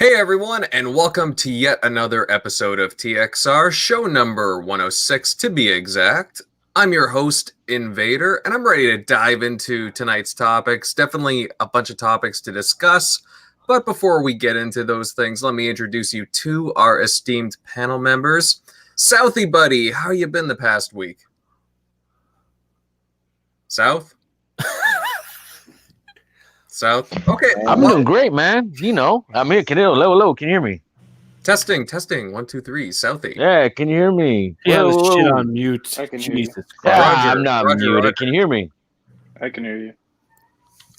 Hey everyone, and welcome to yet another episode of TXR, show number 106 to be exact. I'm your host, Invader, and I'm ready to dive into tonight's topics. Definitely a bunch of topics to discuss, but before we get into those things, let me introduce you to our esteemed panel members. Southie buddy, how you been the past week? South? South? Okay. I'm doing great, man. You know, I'm here. Hello, can you hear me? Testing. 1, 2, 3. Southie. Yeah, can you hear me? Yeah, Whoa, the whoa. shit on mute. I can hear you. Jesus Yeah, Christ. I'm not muted. Roger. Can you hear me? I can hear you.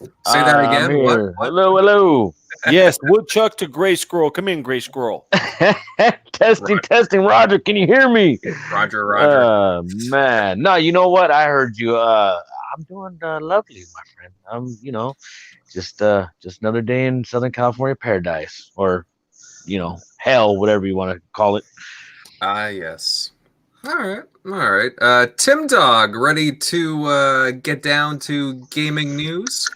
Say that I'm again. here. What? Hello. Yes, woodchuck to gray squirrel. Come in, gray squirrel. testing. Roger, can you hear me? Roger. Man. No, you know what? I heard you. I'm doing lovely, my friend. I'm, just another day in Southern California paradise, or, hell, whatever you want to call it. Yes. All right. Tim Dog, ready to get down to gaming news?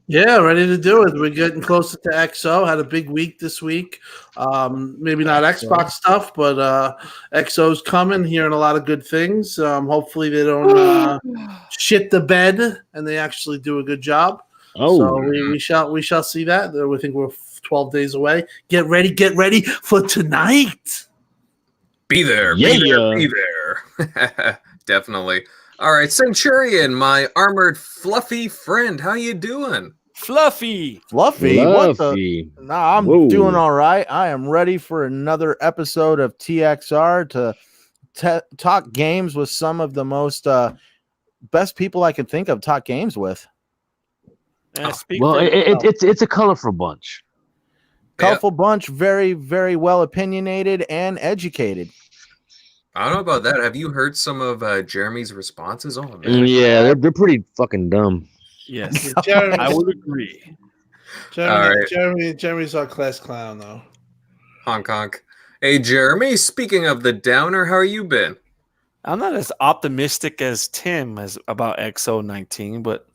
Yeah, ready to do it. We're getting closer to XO. Had a big week this week. Maybe not Xbox stuff, but XO's coming. Hearing a lot of good things. Hopefully they don't shit the bed and they actually do a good job. Oh, So we shall see that. We think we're 12 days away. Get ready for tonight. Be there. Definitely. All right, Centurion, my armored fluffy friend, how you doing? Fluffy. What the? Nah, I'm doing all right. I am ready for another episode of TXR to talk games with some of the most best people I can think of. Talk games with. well, it's a colorful bunch. Colorful bunch, very, very well opinionated and educated. I don't know about that. Have you heard some of Jeremy's responses? Oh, man. Yeah, they're pretty fucking dumb. Yes, Jeremy, I would agree. Jeremy's our class clown, though. Honk. Hey, Jeremy, speaking of the downer, how are you been? I'm not as optimistic as Tim as about XO19, but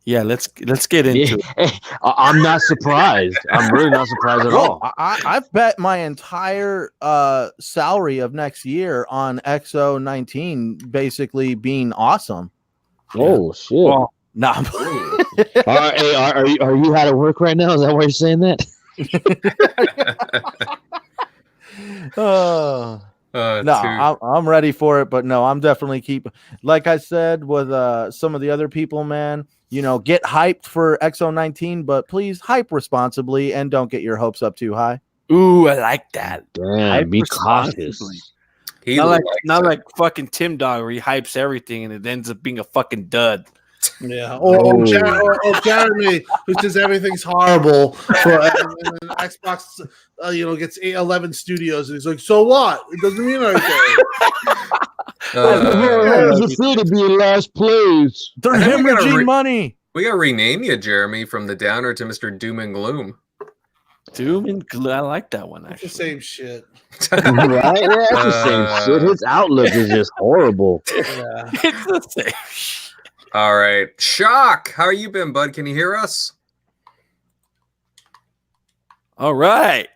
yeah, let's get into it. I'm not surprised. I'm really not surprised at all. I've bet my entire salary of next year on XO19 basically being awesome. Oh shit! Well, Nah. Are you out of work right now? Is that why you're saying that? I'm ready for it, but no, I'm definitely like I said with some of the other people, man. Get hyped for XO19, but please hype responsibly and don't get your hopes up too high. Ooh, I like that. Damn, be cautious. Not like fucking Tim Dog where he hypes everything and it ends up being a fucking dud. Yeah, or Jeremy, who says everything's horrible for and then Xbox, gets 11 studios, and he's like, "So what? It doesn't mean anything." It's free to be in last place. They're hemorrhaging money. We gotta rename you, Jeremy, from the downer to Mr. Doom and Gloom. Doom and Gloom. I like that one, It's actually. the same shit. Right? Yeah, it's the same shit. His outlook is just horrible. Yeah. It's the same shit. All right. Shock, how you been, bud? Can you hear us? All right.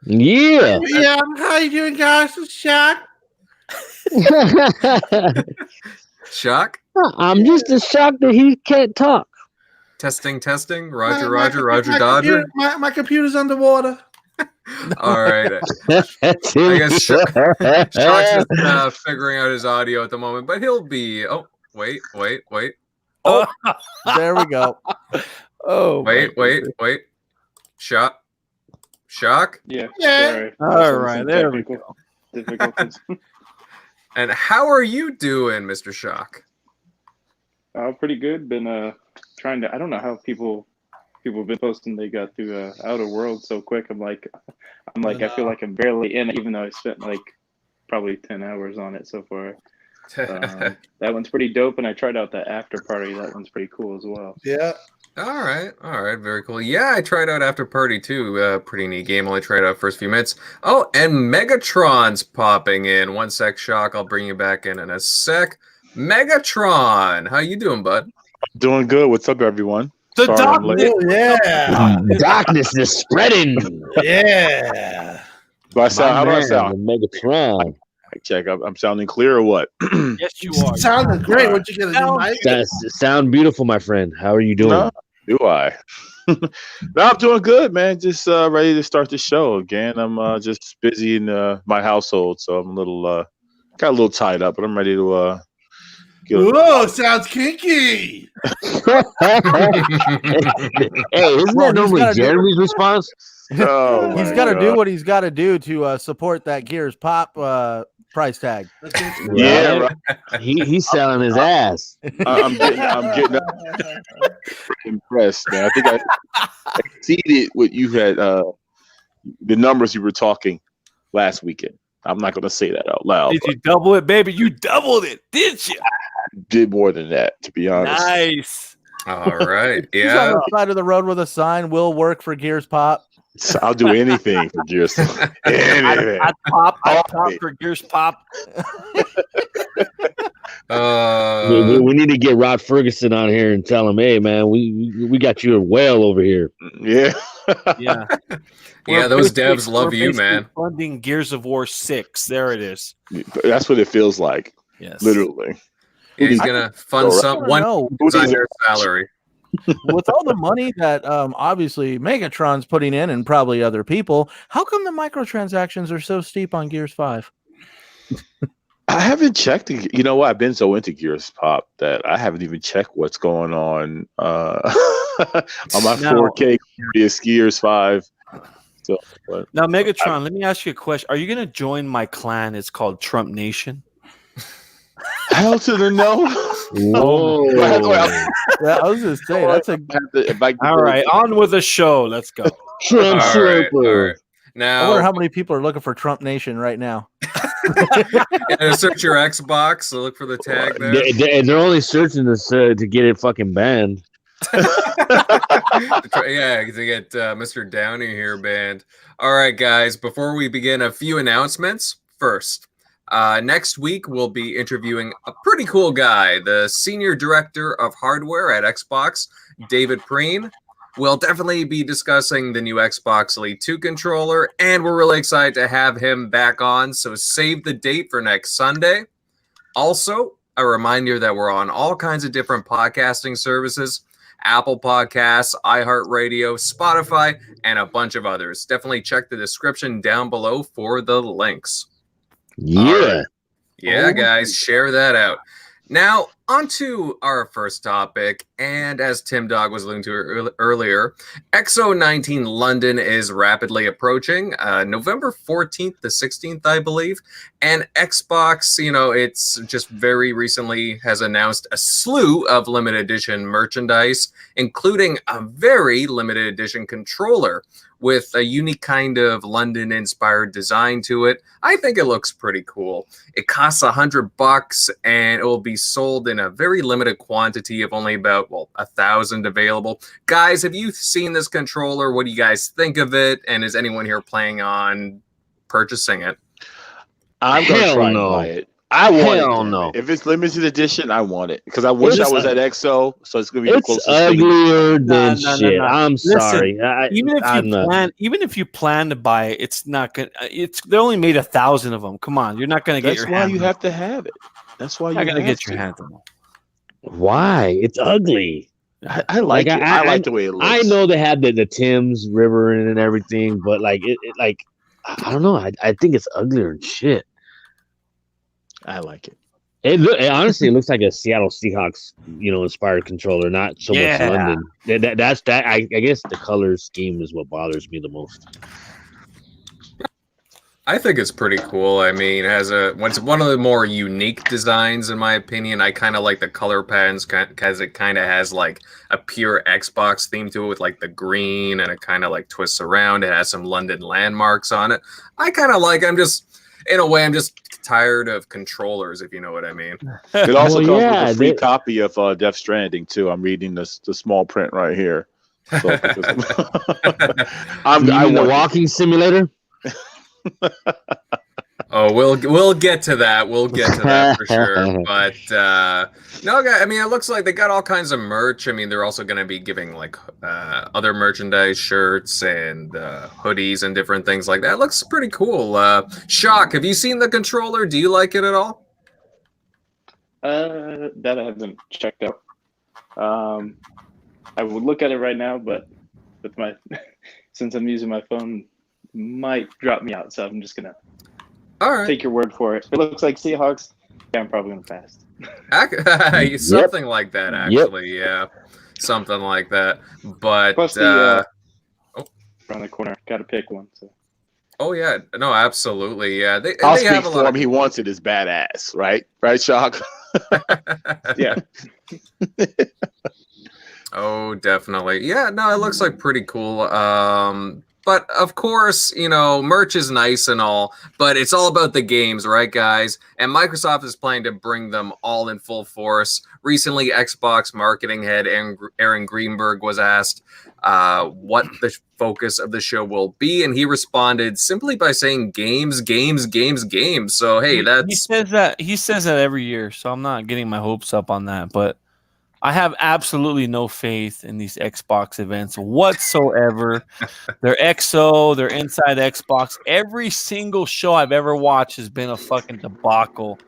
Yeah. Yeah, how you doing, guys? It's Shaq. Shock? I'm just as shocked that he can't talk. Testing. Roger, my Dodger. My computer's underwater. All right. I guess Shock's just figuring out his audio at the moment, but he'll be. Oh, wait. Oh, there we go. Oh, Wait. Shock. Yeah. Yeah. Sorry. All right, there we go. Difficulties. And how are you doing, Mr. Shock? Pretty good. Been trying to. I don't know how people have been posting they got through Outer Worlds so quick. I'm like, I feel like I'm barely in it, even though I spent like probably 10 hours on it so far. That one's pretty dope, and I tried out the After Party. That one's pretty cool as well. Yeah. All right, very cool. Yeah, I tried out After Party too. Pretty neat game. Only tried out first few minutes. Oh, and Megatron's popping in. 1 sec, Shock. I'll bring you back in a sec. Megatron, how you doing, bud? Doing good. What's up, everyone? The Sorry, I'm late. darkness. Yeah. Darkness is spreading. Yeah. Do I sound? How do I Man, sound? the Megatron. Check. I'm sounding clear or what? Yes, you are. Sounded great. What'd you get? A new mic? Sound beautiful, my friend. How are you doing? No, do I? No, I'm doing good, man. Just ready to start the show again. I'm just busy in my household, so I'm a little got a little tied up, but I'm ready to get. Whoa, sounds kinky. Hey, isn't that normally Jeremy's response? Oh, He's got to do what he's got to do to support that Gears Pop price tag. Yeah, right. He's selling his ass. I'm getting impressed, man. I think I exceeded what you had the numbers you were talking last weekend. I'm not going to say that out loud. Did you double it, baby? You doubled it, did you? I did more than that, to be honest. Nice. All right. He's on Yeah. the side of the road with a sign, will work for Gears Pop. So I'll do anything for Gears. Anything. I pop for Gears Pop. We need to get Rod Ferguson on here and tell him, hey, man, we got you a whale over here. Yeah. Yeah. Yeah, those devs love you, man. Funding Gears of War 6. There it is. That's what it feels like, Yes. literally. He's gonna fund one No, on their salary. with all the money that obviously Megatron's putting in and probably other people, how come the microtransactions are so steep on Gears 5? I haven't checked. You know what? I've been so into Gears Pop that I haven't even checked what's going on on my 4K Gears 5. So, but Now, Megatron, let me ask you a question. Are you going to join my clan? It's called Trump Nation. hell to the no. Whoa. Yeah, I was just saying that's a. All right, on with the show. Let's go. Trump All right, all Sloper. right. I wonder Now, how many people are looking for Trump Nation right now. search your Xbox. So look for the tag there. They're only searching this to get it fucking banned. Yeah, to get Mr. Downey here banned. All right, guys. Before we begin, a few announcements. First, next week we'll be interviewing a pretty cool guy, the senior director of hardware at Xbox, David Preen. We'll definitely be discussing the new Xbox Elite 2 controller, and we're really excited to have him back on. So save the date for next Sunday. Also, a reminder that we're on all kinds of different podcasting services. Apple Podcasts, iHeartRadio, Spotify, and a bunch of others. Definitely check the description down below for the links. Yeah. Yeah, guys, share that out. Now, on to our first topic, and as Tim Dog was alluding to earlier, XO19 London is rapidly approaching, November 14th to 16th, I believe, and Xbox, it's just very recently has announced a slew of limited edition merchandise, including a very limited edition controller with a unique kind of London-inspired design to it. I think it looks pretty cool. It costs $100, and it will be sold in a very limited quantity of only about 1,000 available. Guys, have you seen this controller? What do you guys think of it? And is anyone here planning on purchasing it? I'm going to try and buy it. I want it. No. If it's limited edition, I want it because I wish I was at XO, so it's going to be the It's closest uglier than No. shit. I'm Listen, sorry. Even if you plan to buy it, it's not gonna. They only made 1,000 of them. Come on, you're not gonna get That's your. why hands you on have to have it. That's why it. you You're not gonna have get your to. hands on them. Why? It's ugly. I like it. I like the way it looks. I know they had the Thames River in it and everything, but I don't know. I think it's uglier than shit. I like it. It honestly looks like a Seattle Seahawks, inspired controller, not so much London. That's that. I guess the color scheme is what bothers me the most. I think it's pretty cool. I mean, it's one of the more unique designs in my opinion. I kind of like the color patterns because it kind of has like a pure Xbox theme to it with like the green, and it kind of like twists around. It has some London landmarks on it. I kind of like. I'm just tired of controllers, if you know what I mean. It also comes with a free copy of Death Stranding too. I'm reading the small print right here. So, I'm the walking simulator. Oh, we'll get to that. We'll get to that for sure. But no, I mean, it looks like they got all kinds of merch. I mean, they're also going to be giving like other merchandise, shirts and hoodies and different things like that. It looks pretty cool. Shock, have you seen the controller? Do you like it at all? That I haven't checked out. I would look at it right now, but with my since I'm using my phone, might drop me out. So I'm just gonna. All right. Take your word for it. If it looks like Seahawks, yeah, I'm probably going to pass. Something like that, actually. Yeah. Something like that. But plus around the corner, got to pick one. So. Oh yeah, no, absolutely, yeah. I'll they speak have a for lot him. He wants it as badass, right? Right, Shock? Yeah. Oh, definitely. Yeah, no, it looks like pretty cool. But of course, you know, merch is nice and all, but it's all about the games, right, guys? And Microsoft is planning to bring them all in full force. Recently, Xbox marketing head Aaron Greenberg was asked what the focus of the show will be, and he responded simply by saying games, games, games, games. So hey, he says that every year, so I'm not getting my hopes up on that, but I have absolutely no faith in these Xbox events whatsoever. They're XO, they're inside Xbox. Every single show I've ever watched has been a fucking debacle.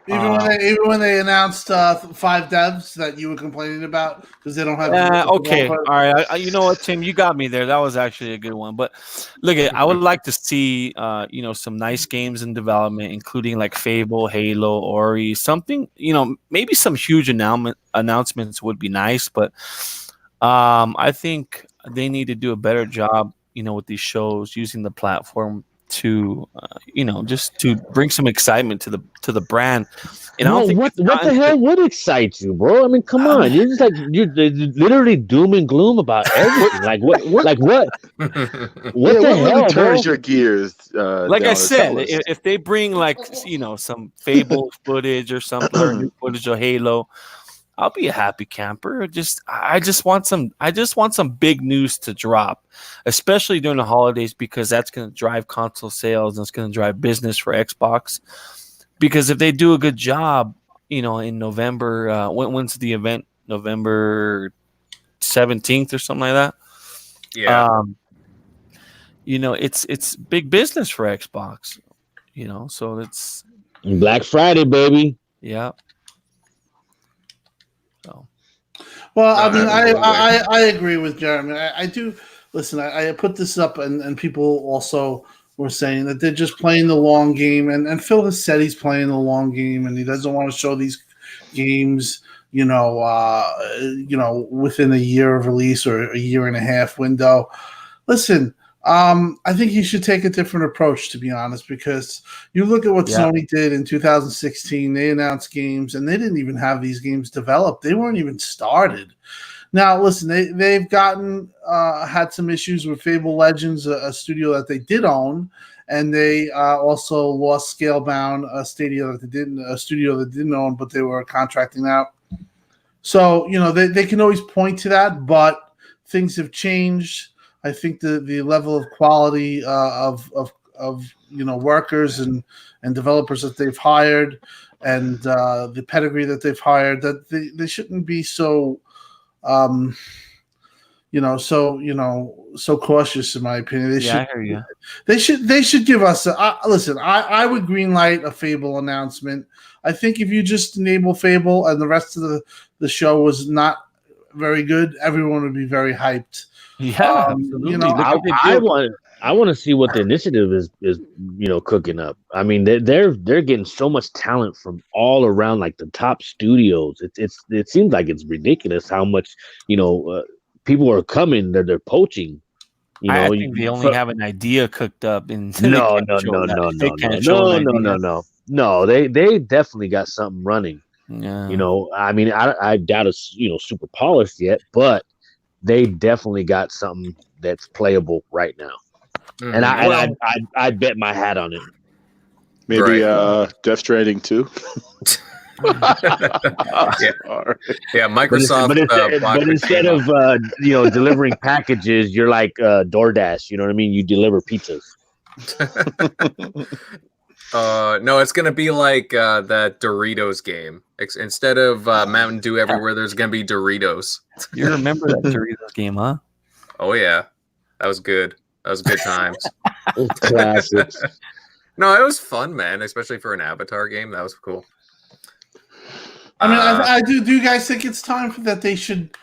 Even when they announced 5 devs that you were complaining about because they don't have. Okay, all right. You know what, Tim? You got me there. That was actually a good one. But look, I would like to see some nice games in development, including like Fable, Halo, Ori, something. Maybe some huge announcements would be nice. But I think they need to do a better job, with these shows, using the platform to just to bring some excitement to the brand. And no, what the hell would excite you, bro? I mean, come on, you're just like you're literally doom and gloom about everything. Like what what the hell turns bro? Your gears like I said, if they bring like some Fable footage or something, or new footage of Halo, I'll be a happy camper. I just want some big news to drop, especially during the holidays, because that's going to drive console sales and it's going to drive business for Xbox. Because if they do a good job, in November, when's the event? November 17th or something like that. Yeah. It's big business for Xbox. So it's Black Friday, baby. Yeah. So. Well, I mean, I agree with Jeremy. I do. Listen, I put this up, and people also were saying that they're just playing the long game, and Phil has said he's playing the long game, and he doesn't want to show these games, within a year of release or a year and a half window. Listen, I think you should take a different approach, to be honest, because you look at what Sony did in 2016. They announced games, and they didn't even have these games developed. They weren't even started. Now, listen, they've had some issues with Fable Legends, a studio that they did own, and they also lost Scalebound, a studio that didn't own, but they were contracting out. So, they can always point to that, but things have changed. I think the level of quality of workers and developers that they've hired, and the pedigree that they've hired, that they shouldn't be so so cautious, in my opinion. I hear you. They should give us listen. I would greenlight a Fable announcement. I think if you just enable Fable and the rest of the show was not very good, everyone would be very hyped. Yeah, absolutely. I want to see what the initiative is cooking up. I mean, they're getting so much talent from all around, like the top studios. It seems like it's ridiculous how much people are coming. They're poaching. I think they only have an idea cooked up. No. They definitely got something running. Yeah. I mean, I doubt it's super polished yet, but they definitely got something that's playable right now. And I'd bet my hat on it. Maybe Death Stranding 2. Yeah, Microsoft. But instead of delivering packages, you're like DoorDash. You know what I mean? You deliver pizzas. No, it's gonna be like that Doritos game. Instead of Mountain Dew everywhere, there's gonna be Doritos. You remember that Doritos game, huh? Oh yeah, that was good. That was good times. Classics. No, it was fun, man. Especially for an Avatar game, that was cool. I mean, I do. Do you guys think it's time for that? They should,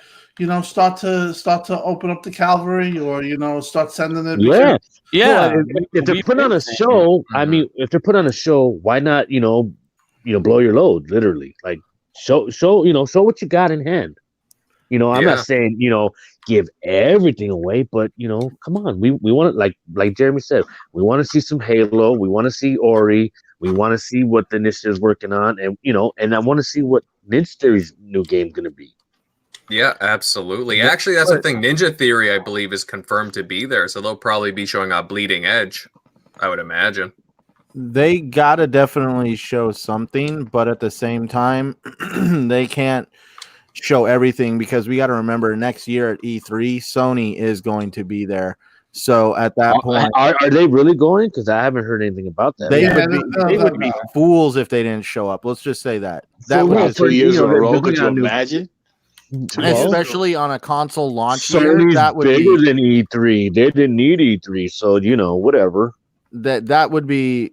start to open up the Cavalry, or start sending it. Yeah. Yeah. Well, if they're putting on a show, I mean, if they're putting on a show, why not, blow your load, literally. Like show what you got in hand. I'm not saying, give everything away, but come on. We want to, like Jeremy said, we want to see some Halo, we want to see Ori, we want to see what the Initiative is working on, and and I want to see what Ninja Theory's new game gonna be. Yeah, absolutely. Actually, that's the thing. Ninja Theory, I believe, is confirmed to be there, so they'll probably be showing up Bleeding Edge, I would imagine. They gotta definitely show something, but at the same time, they can't show everything because we got to remember next year at E3, Sony is going to be there. So at that point, are they really going? Because I haven't heard anything about that. They would be fools if they didn't show up. Let's just say that. That would 3 years in a row. Could you imagine? Especially on a console launch Sony's year, that would bigger be than E3. They didn't need E3, so whatever. That would be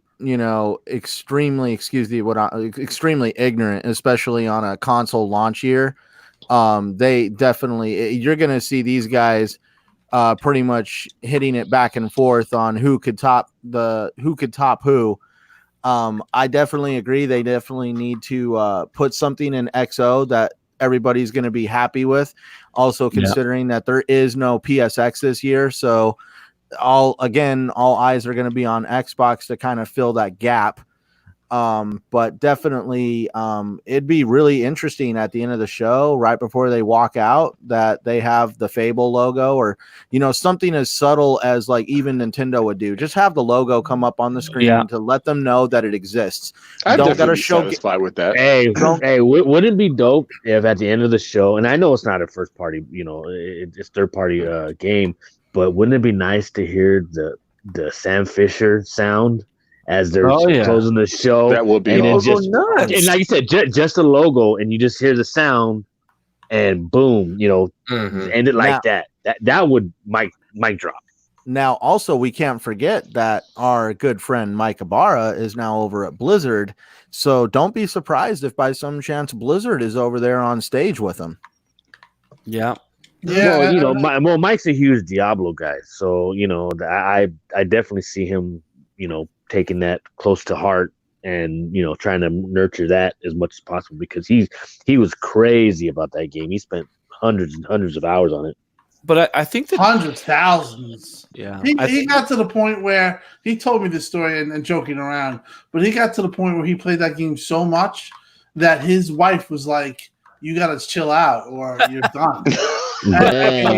extremely extremely ignorant, especially on a console launch year. They definitely, you're going to see these guys pretty much hitting it back and forth on who could top who. I definitely agree. They definitely need to put something in XO that everybody's going to be happy with. Also considering that there is no PSX this year. So all eyes are going to be on Xbox to kind of fill that gap. But definitely it'd be really interesting at the end of the show, right before they walk out, that they have the Fable logo or something as subtle as like even Nintendo would do. Just have the logo come up on the screen to let them know that it exists. I'm definitely satisfied with that. Hey, wouldn't it be dope if at the end of the show, and I know it's not a first party, it's third party game, but wouldn't it be nice to hear the Sam Fisher sound as they're closing the show? That would be awesome. And like you said, just a logo, and you just hear the sound, and boom, end it like that. That would mic drop. Now, also, we can't forget that our good friend Mike Ibarra is now over at Blizzard, so don't be surprised if by some chance Blizzard is over there on stage with him. Yeah. Yeah. Well, Mike's a huge Diablo guy, so I definitely see him, taking that close to heart and trying to nurture that as much as possible, because he was crazy about that game. He spent hundreds and hundreds of hours on it. But I think that hundreds, thousands. Yeah, he got to the point where he told me this story and joking around, but he got to the point where he played that game so much that his wife was like, "You got to chill out, or you're done." He had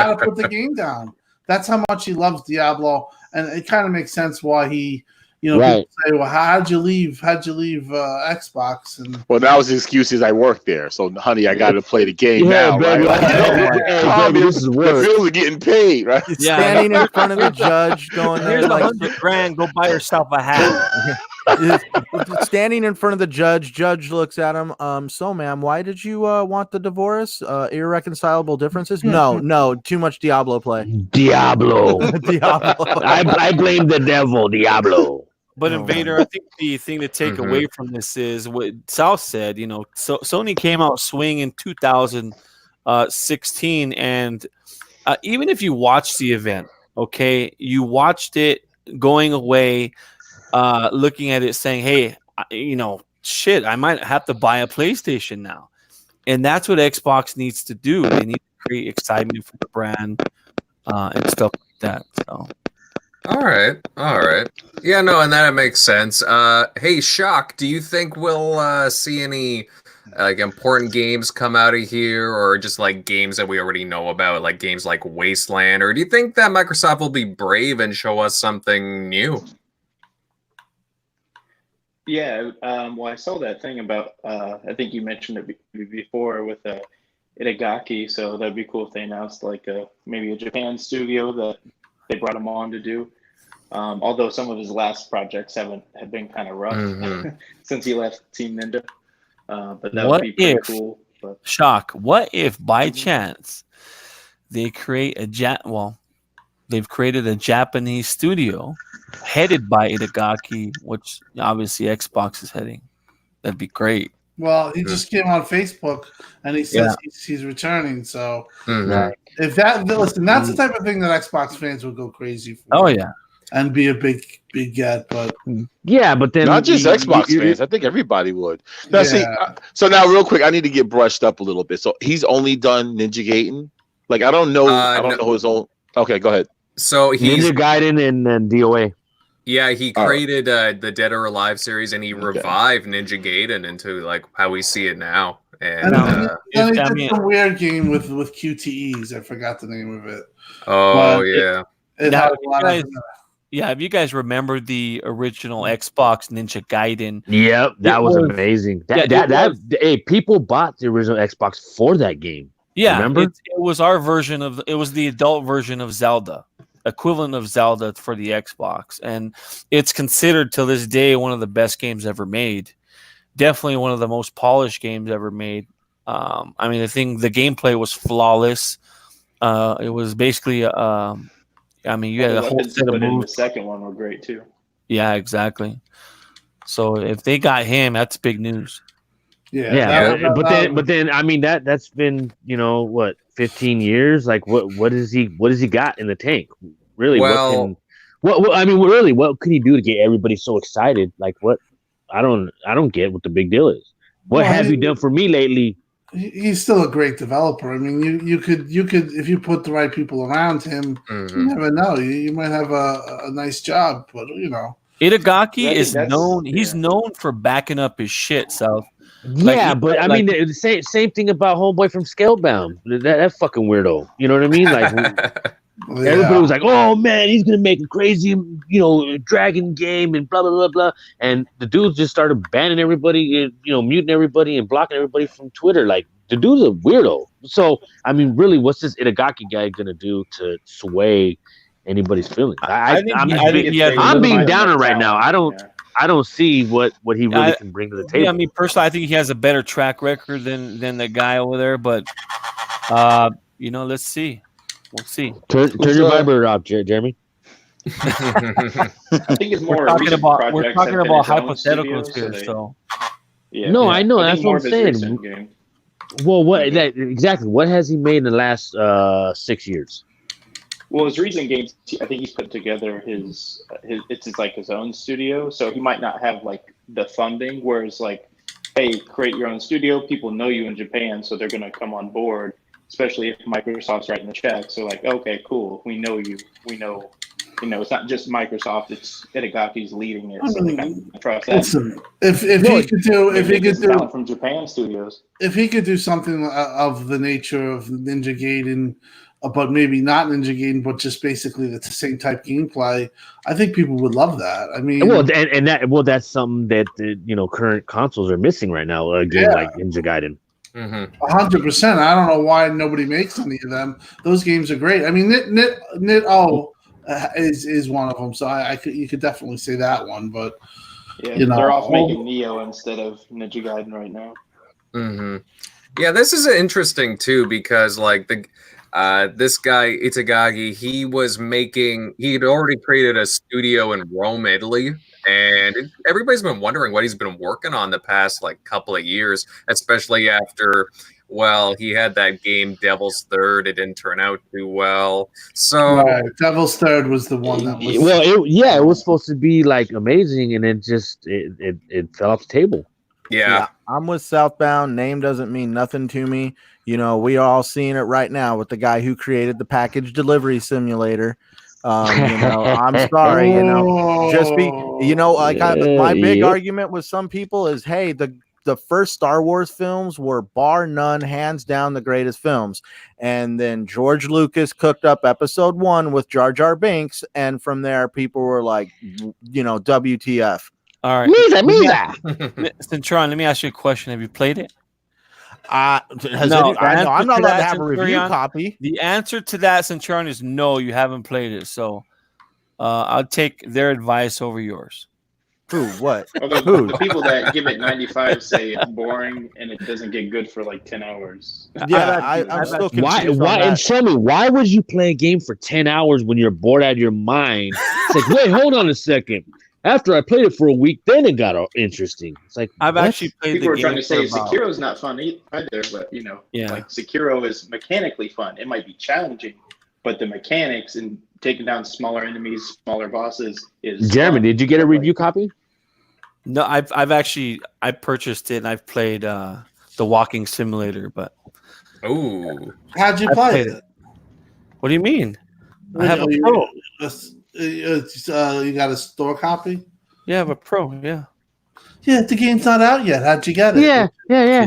to put the game down. That's how much he loves Diablo, and it kind of makes sense why he, people say, "Well, how'd you leave Xbox?" And well, that was the excuse. Is I work there, so honey, I got to play the game now. Baby, right? This is work. The bills are getting paid, right? Yeah. Standing in front of the judge, going, "Here's $100,000. Go buy yourself a hat." Standing in front of the judge looks at him. So, ma'am, why did you want the divorce? Irreconcilable differences? No, too much Diablo play. Diablo. I blame the devil, Diablo. But Invader, I think the thing to take away from this is what South said. So Sony came out swinging in 2016, and even if you watch the event, you watched it going away. Looking at it saying, hey, shit, I might have to buy a PlayStation now. And that's what Xbox needs to do. They need to create excitement for the brand and stuff like that. So, All right. Yeah, no, and that makes sense. Hey, Shock, do you think we'll see any important games come out of here, or just like games that we already know about, like games like Wasteland? Or do you think that Microsoft will be brave and show us something new? Yeah, well, I saw that thing about, I think you mentioned it before with Itagaki, so that'd be cool if they announced maybe a Japan studio that they brought them on to do. Although some of his last projects have been kind of rough since he left Team Ninja. But that would be pretty cool. But Shock. What if by chance they create they've created a Japanese studio headed by Itagaki, which obviously Xbox is heading. That'd be great. Well, he just came on Facebook and he says he's returning. So if listen, that's the type of thing that Xbox fans would go crazy for. Oh yeah, and be a big get. But yeah, but then not just Xbox fans. I think everybody would. Now, see, so now real quick, I need to get brushed up a little bit. So he's only done Ninja Gaiden. Like I don't know his own. Okay, go ahead. So he's Ninja Gaiden and DOA. Yeah, he created the Dead or Alive series, and he revived Ninja Gaiden into like how we see it now. And he did some weird game with QTEs. I forgot the name of it. Oh yeah. If you guys remember the original Xbox Ninja Gaiden. Yep, that was amazing. People bought the original Xbox for that game. Yeah, remember? It was our version of it was the adult version of Zelda. Equivalent of Zelda for the Xbox, and it's considered to this day one of the best games ever made. Definitely one of the most polished games ever made. I mean, the gameplay was flawless. It was basically, you had a whole set of moves. The second one were great too. Yeah, exactly. So if they got him, that's big news. But then I mean that's been 15 years. Like what does he got in the tank? Really? Well, what could he do to get everybody so excited? Like what? I don't get what the big deal is. What have you done for me lately? He's still a great developer. I mean, you could if you put the right people around him, you never know. You might have a nice job, but Itagaki is known. He's known for backing up his shit. So. Yeah, but I mean, the same thing about homeboy from Scalebound. That fucking weirdo. You know what I mean? Like everybody was like, "Oh man, he's gonna make a crazy, dragon game and blah blah blah blah." And the dudes just started banning everybody, muting everybody and blocking everybody from Twitter. Like the dude's a weirdo. So I mean, really, what's this Itagaki guy gonna do to sway anybody's feelings? I'm being downer right now. I don't see what he really can bring to the table. Yeah, I mean, personally, I think he has a better track record than the guy over there. But let's see. We'll see. Turn your vibrator off, Jeremy. I think it's more. We're talking about hypotheticals here. So. Yeah, no, I know. That's what I'm saying. Well, exactly? What has he made in the last 6 years? Well, his recent games, I think he's put together his own studio, so he might not have like the funding. Whereas like, hey, create your own studio. People know you in Japan, so they're gonna come on board. Especially if Microsoft's writing the check. So like, okay, cool, we know you. We know, it's not just Microsoft. It's Itagaki's leading it. So they kind of trust that. Listen, if he could do from Japan studios, if he could do something of the nature of Ninja Gaiden. But maybe not Ninja Gaiden, but just basically the same type gameplay. I think people would love that. I mean, that's something that the current consoles are missing right now. A game like Ninja Gaiden. 100%. I don't know why nobody makes any of them. Those games are great. I mean, Nit-O is one of them. So you could definitely say that one. But they're off making Neo instead of Ninja Gaiden right now. Yeah, this is interesting too because like this guy Itagaki, he'd already created a studio in Rome, Italy, and everybody's been wondering what he's been working on the past like couple of years, especially after he had that game Devil's Third. It didn't turn out too well. So Devil's Third was the one that was it was supposed to be like amazing, and then just it fell off the table. Yeah, I'm with Southbound. Name doesn't mean nothing to me. We are all seeing it right now with the guy who created the package delivery simulator. I'm sorry, my big argument with some people is, hey, the first Star Wars films were bar none, hands down the greatest films. And then George Lucas cooked up episode 1 with Jar Jar Binks. And from there, people were like, WTF. All right. Misa. Centurion, let me ask you a question. Have you played it? I'm not allowed to have a review copy. The answer to that, Centurion, is no, you haven't played it. So, I'll take their advice over yours. Who? What? Although Who? the people that give it 95 say it's boring and it doesn't get good for like 10 hours. Yeah, I'm still confused. Why? And show me, why would you play a game for 10 hours when you're bored out of your mind? It's like, wait, hold on a second. After I played it for a week, then it got interesting. It's like I've actually played. People the are trying game to say for about- Sekiro's not fun either, but like Sekiro is mechanically fun. It might be challenging, but the mechanics and taking down smaller enemies, smaller bosses is. Jeremy, fun. did you get a review copy? No, I've actually purchased it and I've played the walking simulator, but How'd you play it? What do you mean? I have a You- pro. You got a store copy? Yeah, I have a pro. Yeah. Yeah, the game's not out yet. How'd you get it? Yeah.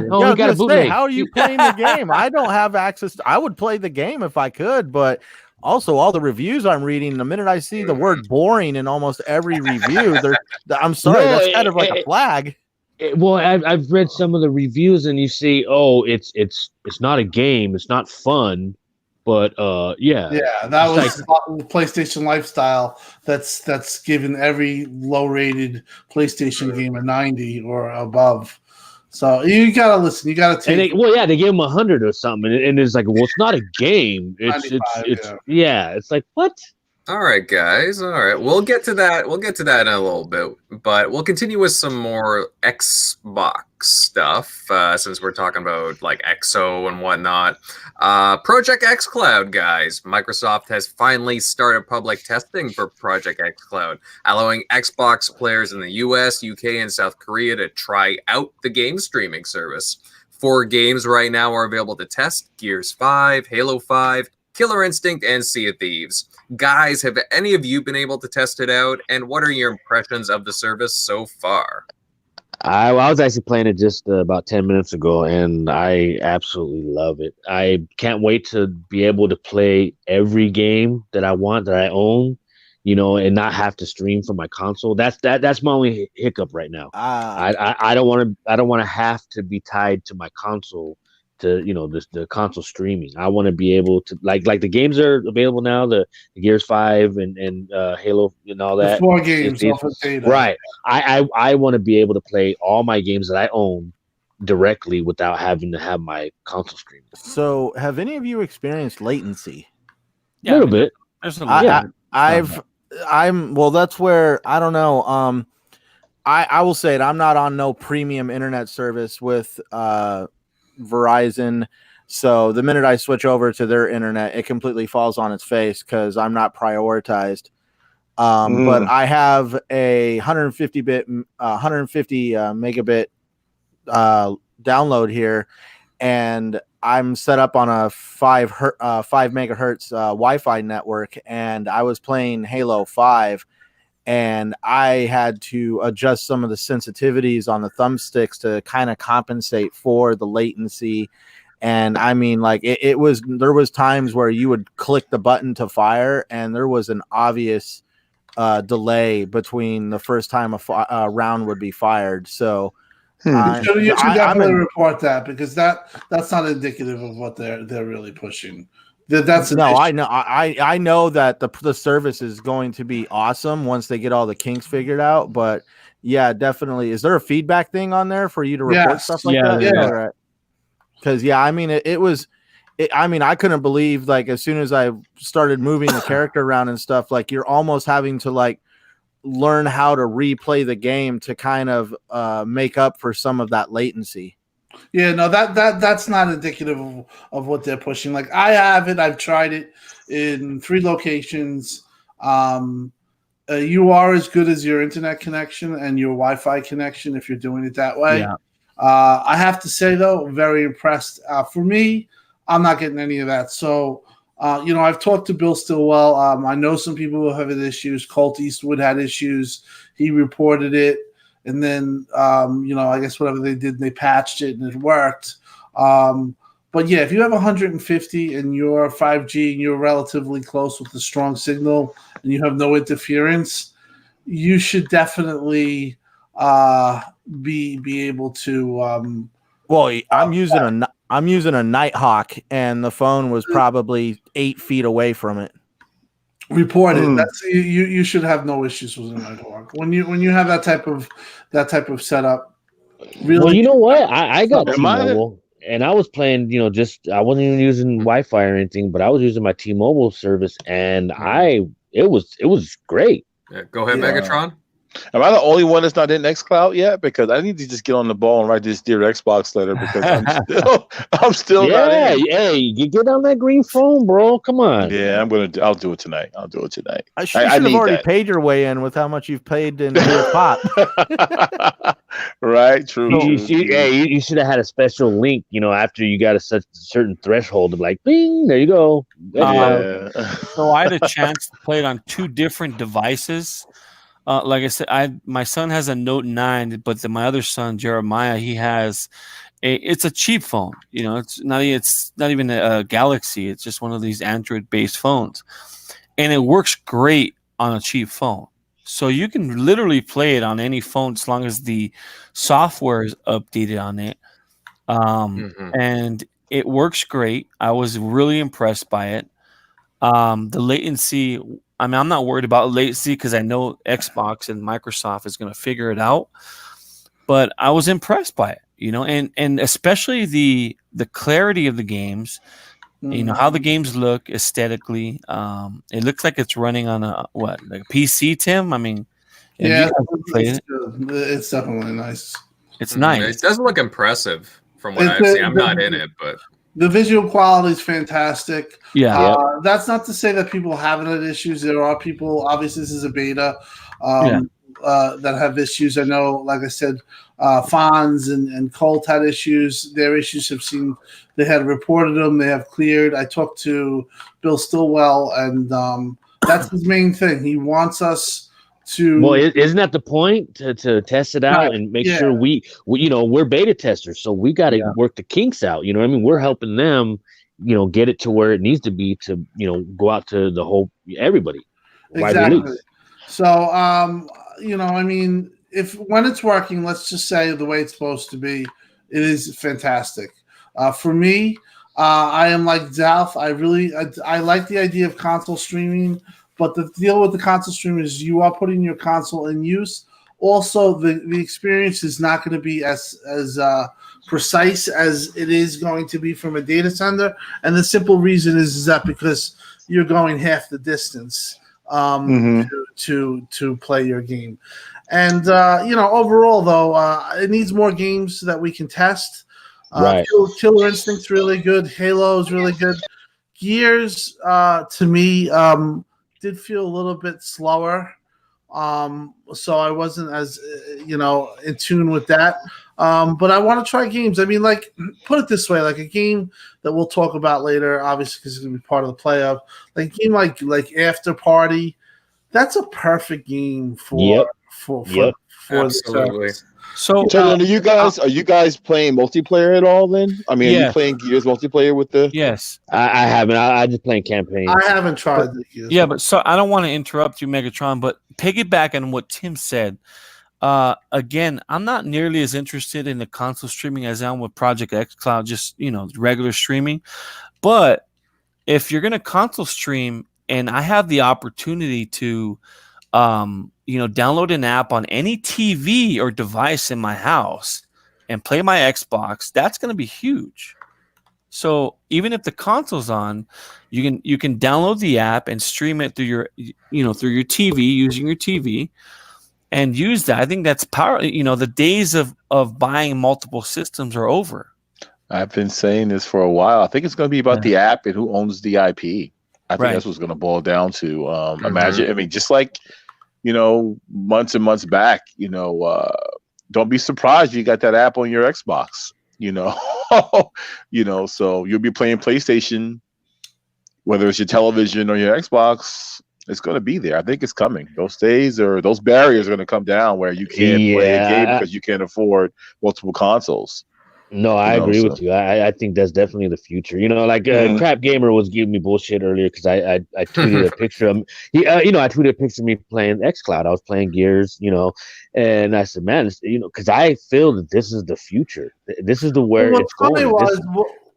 Oh, Yeah, we got a bootleg. how are you playing the game? I don't have access. I would play the game if I could, but also all the reviews I'm reading, the minute I see the word boring in almost every review, I'm sorry, No, that's kind of like a flag. Well, I've read some of the reviews, and you see, oh, it's not a game, it's not fun, but yeah. Yeah, that was PlayStation Lifestyle. That's given every low-rated PlayStation game a 90 or above. So you gotta listen. You gotta take. They gave him 100 or something, and it's like, well, it's not a game. It's It's like, what? All right, guys. All right, we'll get to that. We'll get to that in a little bit, but we'll continue with some more Xbox stuff since we're talking about like XO and whatnot. Project XCloud, guys. Microsoft has finally started public testing for Project XCloud, allowing Xbox players in the US, UK, and South Korea to try out the game streaming service. 4 games right now are available to test: Gears 5, Halo 5, Killer Instinct, and Sea of Thieves. Guys, have any of you been able to test it out, and what are your impressions of the service so far? I was actually playing it just about 10 minutes ago, and I absolutely love it. I can't wait to be able to play every game that I want, that I own, and not have to stream from my console. That's my only hiccup right now. I don't want to have to be tied to my console to the console streaming. I want to be able to like the games are available now, the Gears 5 and Halo and all that. The 4 games off of data. Right. I want to be able to play all my games that I own directly without having to have my console streaming. So, have any of you experienced latency? Yeah, a little bit. There's Well, that's where I don't know. I will say it. I'm not on no premium internet service with Verizon, so the minute I switch over to their internet, it completely falls on its face because I'm not prioritized. But I have a 150 megabit download here, and I'm set up on a 5 megahertz Wi-Fi network, and I was playing Halo 5. And I had to adjust some of the sensitivities on the thumbsticks to kind of compensate for the latency. And I mean, like there was times where you would click the button to fire, and there was an obvious delay between the first time a round would be fired. So you should definitely report that, because that's not indicative of what they're really pushing. That's I know. I know that the service is going to be awesome once they get all the kinks figured out. But yeah, definitely. Is there a feedback thing on there for you to report stuff like that? Yeah. Because I mean, I couldn't believe, like, as soon as I started moving the character around and stuff, like, you're almost having to like learn how to replay the game to kind of make up for some of that latency. Yeah, no, that's not indicative of what they're pushing. Like, I have it, I've tried it in 3 locations. You are as good as your internet connection and your Wi-Fi connection if you're doing it that way. Yeah. I have to say, though, very impressed. For me, I'm not getting any of that. So, I've talked to Bill Stillwell. I know some people who have had issues. Colt Eastwood had issues. He reported it. And then, I guess whatever they did, they patched it and it worked. But yeah, if you have 150 and you're 5G and you're relatively close with a strong signal and you have no interference, you should definitely be able to. Well, I'm using a Nighthawk, and the phone was probably 8 feet away from it. Report it. That's you should have no issues with a Nighthawk. When you have that type of setup. Really, well, you know what? I got T-Mobile, and I was playing. I wasn't even using Wi-Fi or anything, but I was using my T-Mobile service, and it was great. Yeah, go ahead, Megatron. Am I the only one that's not in XCloud yet? Because I need to just get on the ball and write this dear Xbox letter because I'm still not in. Hey, you get on that green phone, bro. Come on. Yeah, I'll do it tonight. I should have already paid your way in with how much you've paid in your pot. Right, true. You should have had a special link, after you got a certain threshold of like, bing, there you go. So I had a chance to play it on 2 different devices. Like I said, my son has a Note 9, but my other son, Jeremiah, he has it's a cheap phone. It's not even a Galaxy. It's just one of these Android-based phones, and it works great on a cheap phone. So you can literally play it on any phone as long as the software is updated on it. And it works great. I was really impressed by it. The latency, I'm not worried about latency because I know Xbox and Microsoft is going to figure it out. But I was impressed by it, and especially the clarity of the games. How the games look aesthetically. It looks like it's running on a PC, Tim? I mean, yeah, it's definitely nice. It's nice. It does look impressive from what I've seen. I'm not in it, but the visual quality is fantastic. Yeah. That's not to say that people haven't had issues. There are people, obviously this is a beta, that have issues. I know, like I said, Fonz and Colt had issues. Their issues they had reported them. They have cleared. I talked to Bill Stillwell, and that's his main thing. He wants us to. Well, isn't that the point to test it out and make sure we're beta testers, so we got to work the kinks out. You know what I mean? We're helping them, get it to where it needs to be to, go out to the whole everybody. Exactly. So, I mean, when it's working, let's just say the way it's supposed to be, it is fantastic. For me, I am like Zalf. I like the idea of console streaming, but the deal with the console streaming is you are putting your console in use. Also, the experience is not going to be as precise as it is going to be from a data center, and the simple reason is that because you're going half the distance to play your game. And overall though, it needs more games that we can test. Killer Instinct's really good. Halo is really good. Gears, to me, did feel a little bit slower. So I wasn't as in tune with that. But I want to try games. I mean, like, put it this way, like a game that we'll talk about later, obviously, because it's going to be part of the playoff. Like a game like After Party, that's a perfect game for absolutely. So, are you guys playing multiplayer at all? Then, I mean, are you playing Gears multiplayer with the? Yes, I haven't. I just playing campaign. I haven't tried the Gears. Yeah, but so I don't want to interrupt you, Megatron, but piggyback on what Tim said. Again, I'm not nearly as interested in the console streaming as I am with Project XCloud, just regular streaming. But if you're gonna console stream, and I have the opportunity to, download an app on any TV or device in my house and play my Xbox, that's gonna be huge. So even if the console's on, you can download the app and stream it through your TV using your TV. And use that. I think that's power. The days of buying multiple systems are over. I've been saying this for a while. I think it's going to be about the app and who owns the IP. I think that's what's going to boil down to. Imagine, I mean, just like, months and months back, don't be surprised you got that app on your Xbox, so you'll be playing PlayStation, whether it's your television or your Xbox. It's going to be there. I think it's coming. Those days or those barriers are going to come down where you can't play a game because you can't afford multiple consoles. No, I agree with you. I think that's definitely the future. Crap Gamer was giving me bullshit earlier because I tweeted a picture of him. I tweeted a picture of me playing XCloud. I was playing Gears, and I said, man, because I feel that this is the future. This is where it's going.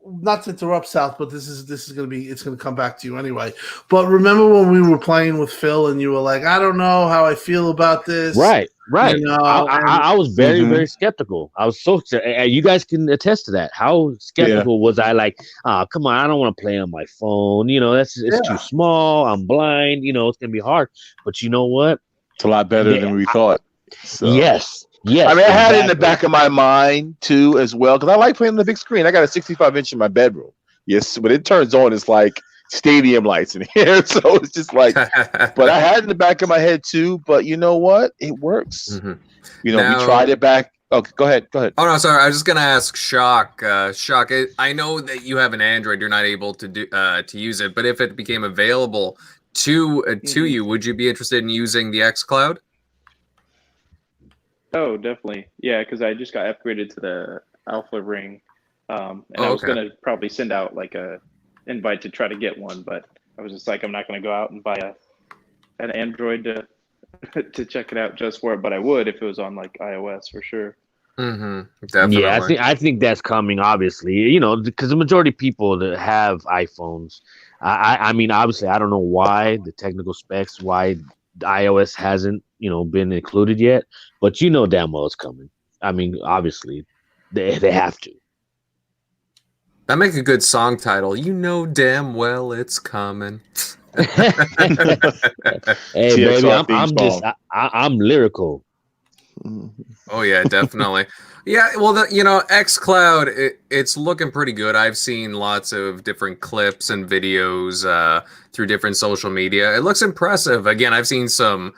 not to interrupt South, but this is it's gonna come back to you anyway. But remember when we were playing with Phil and you were like, I don't know how I feel about this. Right. You know, I was very, very skeptical. I was so you guys can attest to that. How skeptical was I? Like, come on, I don't want to play on my phone. You know, it's too small. I'm blind. You know, it's gonna be hard. But you know what? It's a lot better than we thought. So. Yes. I mean, I had it in the back of my mind too, as well, because I like playing on the big screen. I got a 65-inch in my bedroom. Yes, when it turns on, it's like stadium lights in here. So it's just like, but I had it in the back of my head too. But you know what? It works. Mm-hmm. You know, we tried it back. Okay, go ahead. Oh no, sorry. I was just gonna ask Shock. Shock. I know that you have an Android. You're not able to do to use it. But if it became available to you, would you be interested in using the XCloud? Oh, definitely. Yeah, because I just got upgraded to the Alpha Ring, and I was gonna probably send out like a invite to try to get one, but I was just like, I'm not gonna go out and buy an Android to check it out just for it. But I would if it was on like iOS for sure. Definitely. Yeah, I think that's coming. Obviously, you know, because the majority of people that have iPhones, I mean, obviously, I don't know why the technical specs, why iOS hasn't, you know, been included yet, but you know damn well it's coming. I mean, obviously, they have to. That makes a good song title. You know damn well it's coming. Hey, baby, I'm lyrical. Oh yeah, definitely. Yeah, well, XCloud, it's looking pretty good. I've seen lots of different clips and videos through different social media. It looks impressive. Again, I've seen some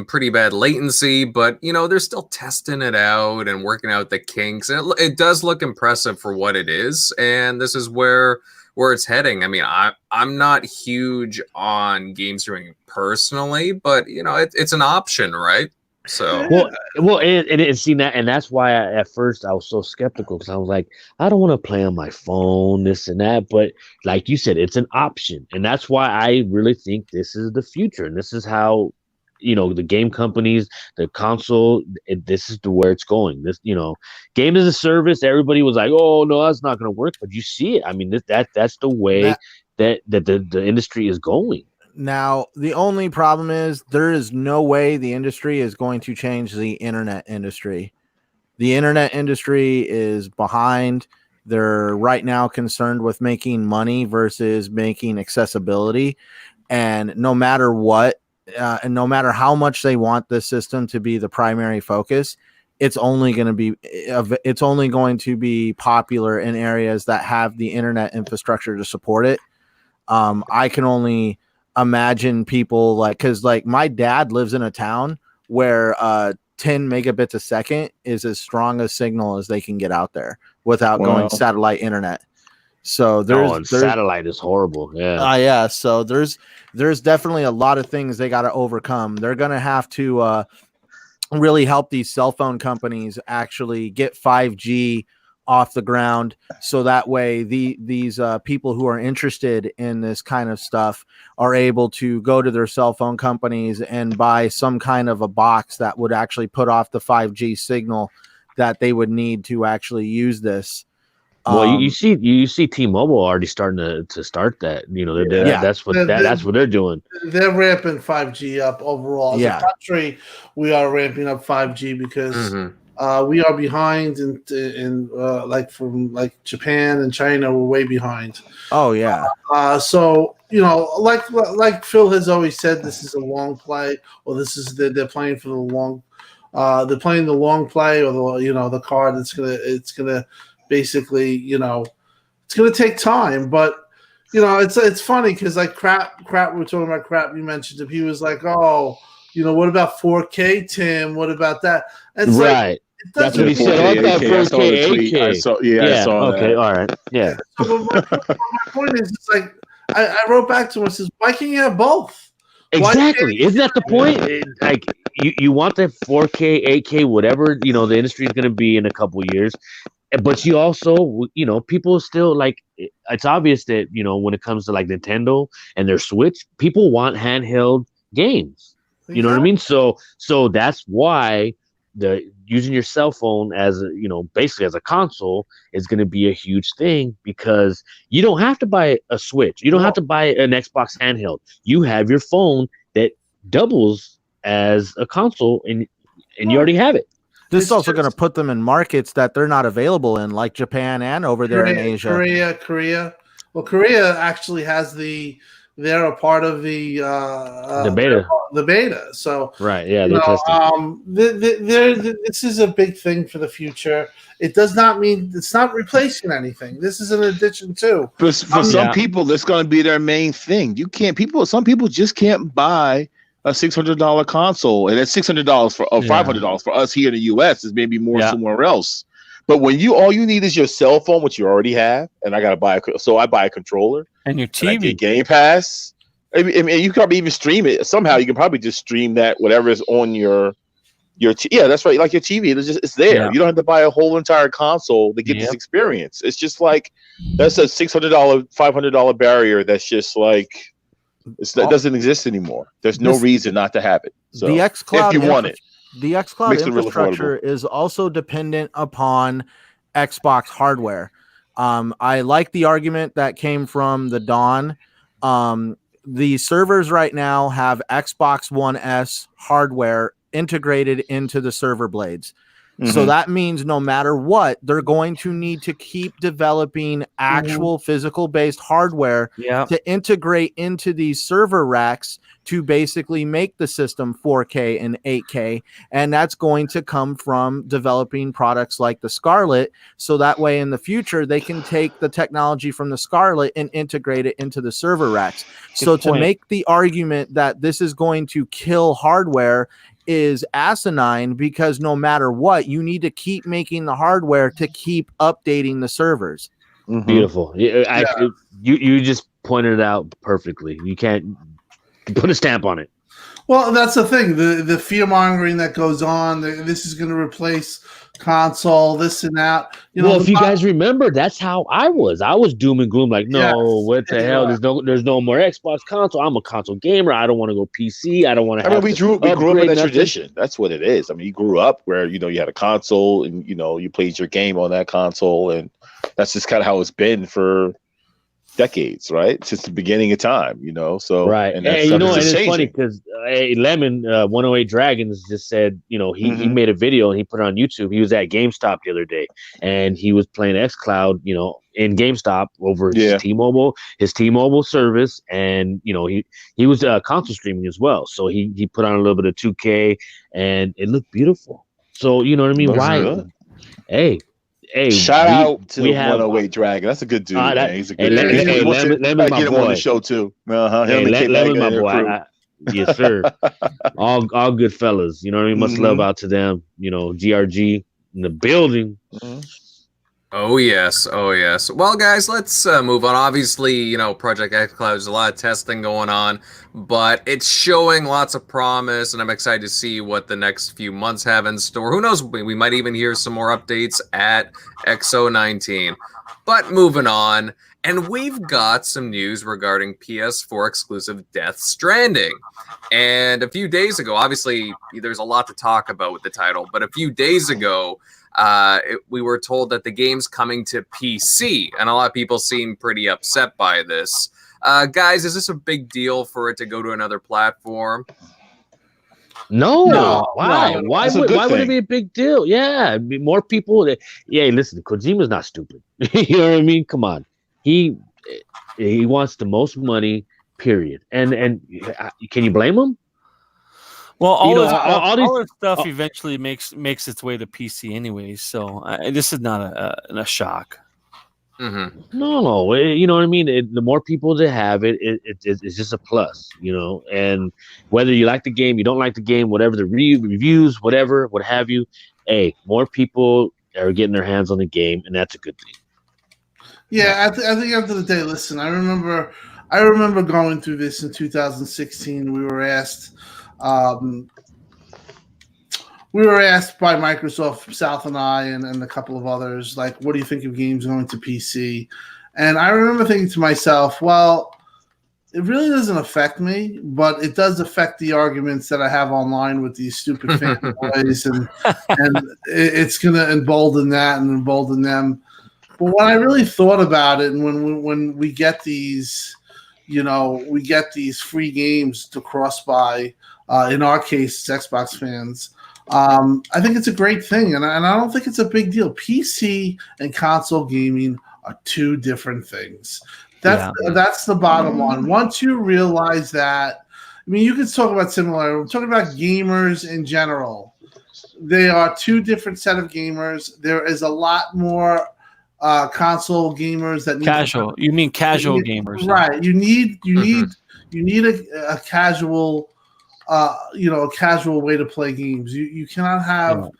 pretty bad latency, but you know, they're still testing it out and working out the kinks. It does look impressive for what it is, and this is where it's heading. I mean, I'm not huge on game streaming personally, but you know, it's an option, right? So well, and see that, and that's why at first I was so skeptical, because I was like, I don't want to play on my phone, this and that. But like you said, it's an option, and that's why I really think this is the future, and this is how, you know, the game companies, the console, this is where it's going. This, you know, game as a service. Everybody was like, oh no, that's not going to work, but you see it. I mean, that's the way that the industry is going. Now, the only problem is there is no way the industry is going to change the internet industry. The internet industry is behind. They're right now concerned with making money versus making accessibility. And no matter what, and no matter how much they want this system to be the primary focus, it's only going to be popular in areas that have the internet infrastructure to support it. I can only imagine people because my dad lives in a town where 10 megabits a second is as strong a signal as they can get out there without going satellite internet. So there's satellite is horrible. Yeah. Yeah. So there's definitely a lot of things they got to overcome. They're going to have to really help these cell phone companies actually get 5G off the ground, so that way these people who are interested in this kind of stuff are able to go to their cell phone companies and buy some kind of a box that would actually put off the 5G signal that they would need to actually use this. Well, you see T-Mobile already starting to start that. You know, that's what they're doing. They're ramping 5G up overall. As a country, we are ramping up 5G because we are behind in from Japan and China. We're way behind. Oh yeah. So you know, like Phil has always said, this is a long play, or they're playing for the long. They're playing the long play, or the card. It's gonna basically, you know, it's gonna take time, but you know, it's funny because like crap. We were talking about crap. You mentioned him. He was like, oh, you know, what about 4K, Tim? What about that? And right. That's what he said. I thought 4K, 8K. I saw okay, that. all right. Yeah. So my point is, it's like I wrote back to him and says, why can't you have both? Exactly. Isn't that the point? Like you want the 4K, 8K, whatever, you know, the industry is going to be in a couple of years. But you also, you know, people still it's obvious that, you know, when it comes to like Nintendo and their Switch, people want handheld games. You know what I mean? So that's why using your cell phone as basically as a console is going to be a huge thing, because you don't have to buy a Switch. You don't have to buy an Xbox handheld. You have your phone that doubles as a console, and you already have it. This is also going to put them in markets that they're not available in, like Japan and over there in Asia. Korea. Well, Korea actually has they're a part of the beta. The beta. So right, yeah, they're testing. This is a big thing for the future. It does not mean it's not replacing anything. This is an addition too. For some people, that's going to be their main thing. Some people just can't buy a $600 console, and it's $600 for $500 for us here in the U.S. is maybe more somewhere else. But when all you need is your cell phone, which you already have, and I got to buy I buy a controller and your TV, and I get Game Pass. I mean, you can probably even stream it somehow. You can probably just stream that whatever is on your that's right, like your TV. It's there. Yeah. You don't have to buy a whole entire console to get this experience. It's just like that's a $600, $500 barrier. That's just like. That doesn't exist anymore. There's no reason not to have it. So the XCloud, if you want it, the XCloud infrastructure is also dependent upon Xbox hardware. I like the argument that came from the Dawn. The servers right now have Xbox One S hardware integrated into the server blades. So that means no matter what, they're going to need to keep developing actual physical based hardware to integrate into these server racks to basically make the system 4K and 8K. And that's going to come from developing products like the Scarlett. So that way in the future, they can take the technology from the Scarlett and integrate it into the server racks. To make the argument that this is going to kill hardware is asinine, because no matter what, you need to keep making the hardware to keep updating the servers. Beautiful. You just pointed it out perfectly. You can't put a stamp on it. Well, that's the thing. The fear mongering that goes on. This is going to replace console, this and that. If you guys remember, that's how I was. I was doom and gloom, like, what the hell? There's no more Xbox console. I'm a console gamer. I don't want to go PC. I don't want to. I mean, we grew up in that tradition. That's what it is. I mean, you grew up where you had a console and you played your game on that console, and that's just kind of how it's been for decades, right? Since the beginning of time, So right, and it's funny because Lemon 108 Dragons just said, he made a video and he put it on YouTube. He was at GameStop the other day, and he was playing XCloud, in GameStop over his T-Mobile service, and he was console streaming as well. So he put on a little bit of 2K, and it looked beautiful. So you know what I mean? Right? Hey, shout out to 108 Dragon. That's a good dude. Man. He's a good dude. Lemon, get him on the show too. Lemon, my boy. Yes, sir. all good fellas. You know what I mean? Much love out to them. GRG in the building. Oh yes. Well, guys, let's move on. Obviously, Project XCloud, there's a lot of testing going on, but it's showing lots of promise, and I'm excited to see what the next few months have in store. Who knows? We might even hear some more updates at XO19. But moving on, and we've got some news regarding PS4 exclusive Death Stranding. And a few days ago, obviously, there's a lot to talk about with the title, but a few days ago, we were told that the game's coming to PC, and a lot of people seem pretty upset by this. Guys, is this a big deal for it to go to another platform? No. Why? Why would it be a big deal? Yeah, more people. Listen, Kojima's not stupid. You know what I mean? Come on, he wants the most money. Period. And can you blame him? Well, all this stuff eventually makes its way to PC anyways, so this is not a shock. No, you know what I mean? The more people that have it's just a plus, and whether you like the game, you don't like the game, whatever the reviews, whatever, what have you, more people are getting their hands on the game, and that's a good thing. Yeah, I think at the end of the day, listen, I remember going through this in 2016. We were asked by Microsoft, South and I, and a couple of others, like, what do you think of games going to PC? And I remember thinking to myself, well, it really doesn't affect me, but it does affect the arguments that I have online with these stupid fanboys, and it's going to embolden that and embolden them. But when I really thought about it, and when we get these, we get these free games to cross buy, in our case, it's Xbox fans. I think it's a great thing, and I don't think it's a big deal. PC and console gaming are two different things. That's the bottom line. Once you realize that, I mean, you can talk about similar. I'm talking about gamers in general. They are two different set of gamers. There is a lot more console gamers that need casual. You mean casual gamers, right? You need a casual, a casual way to play games. You cannot have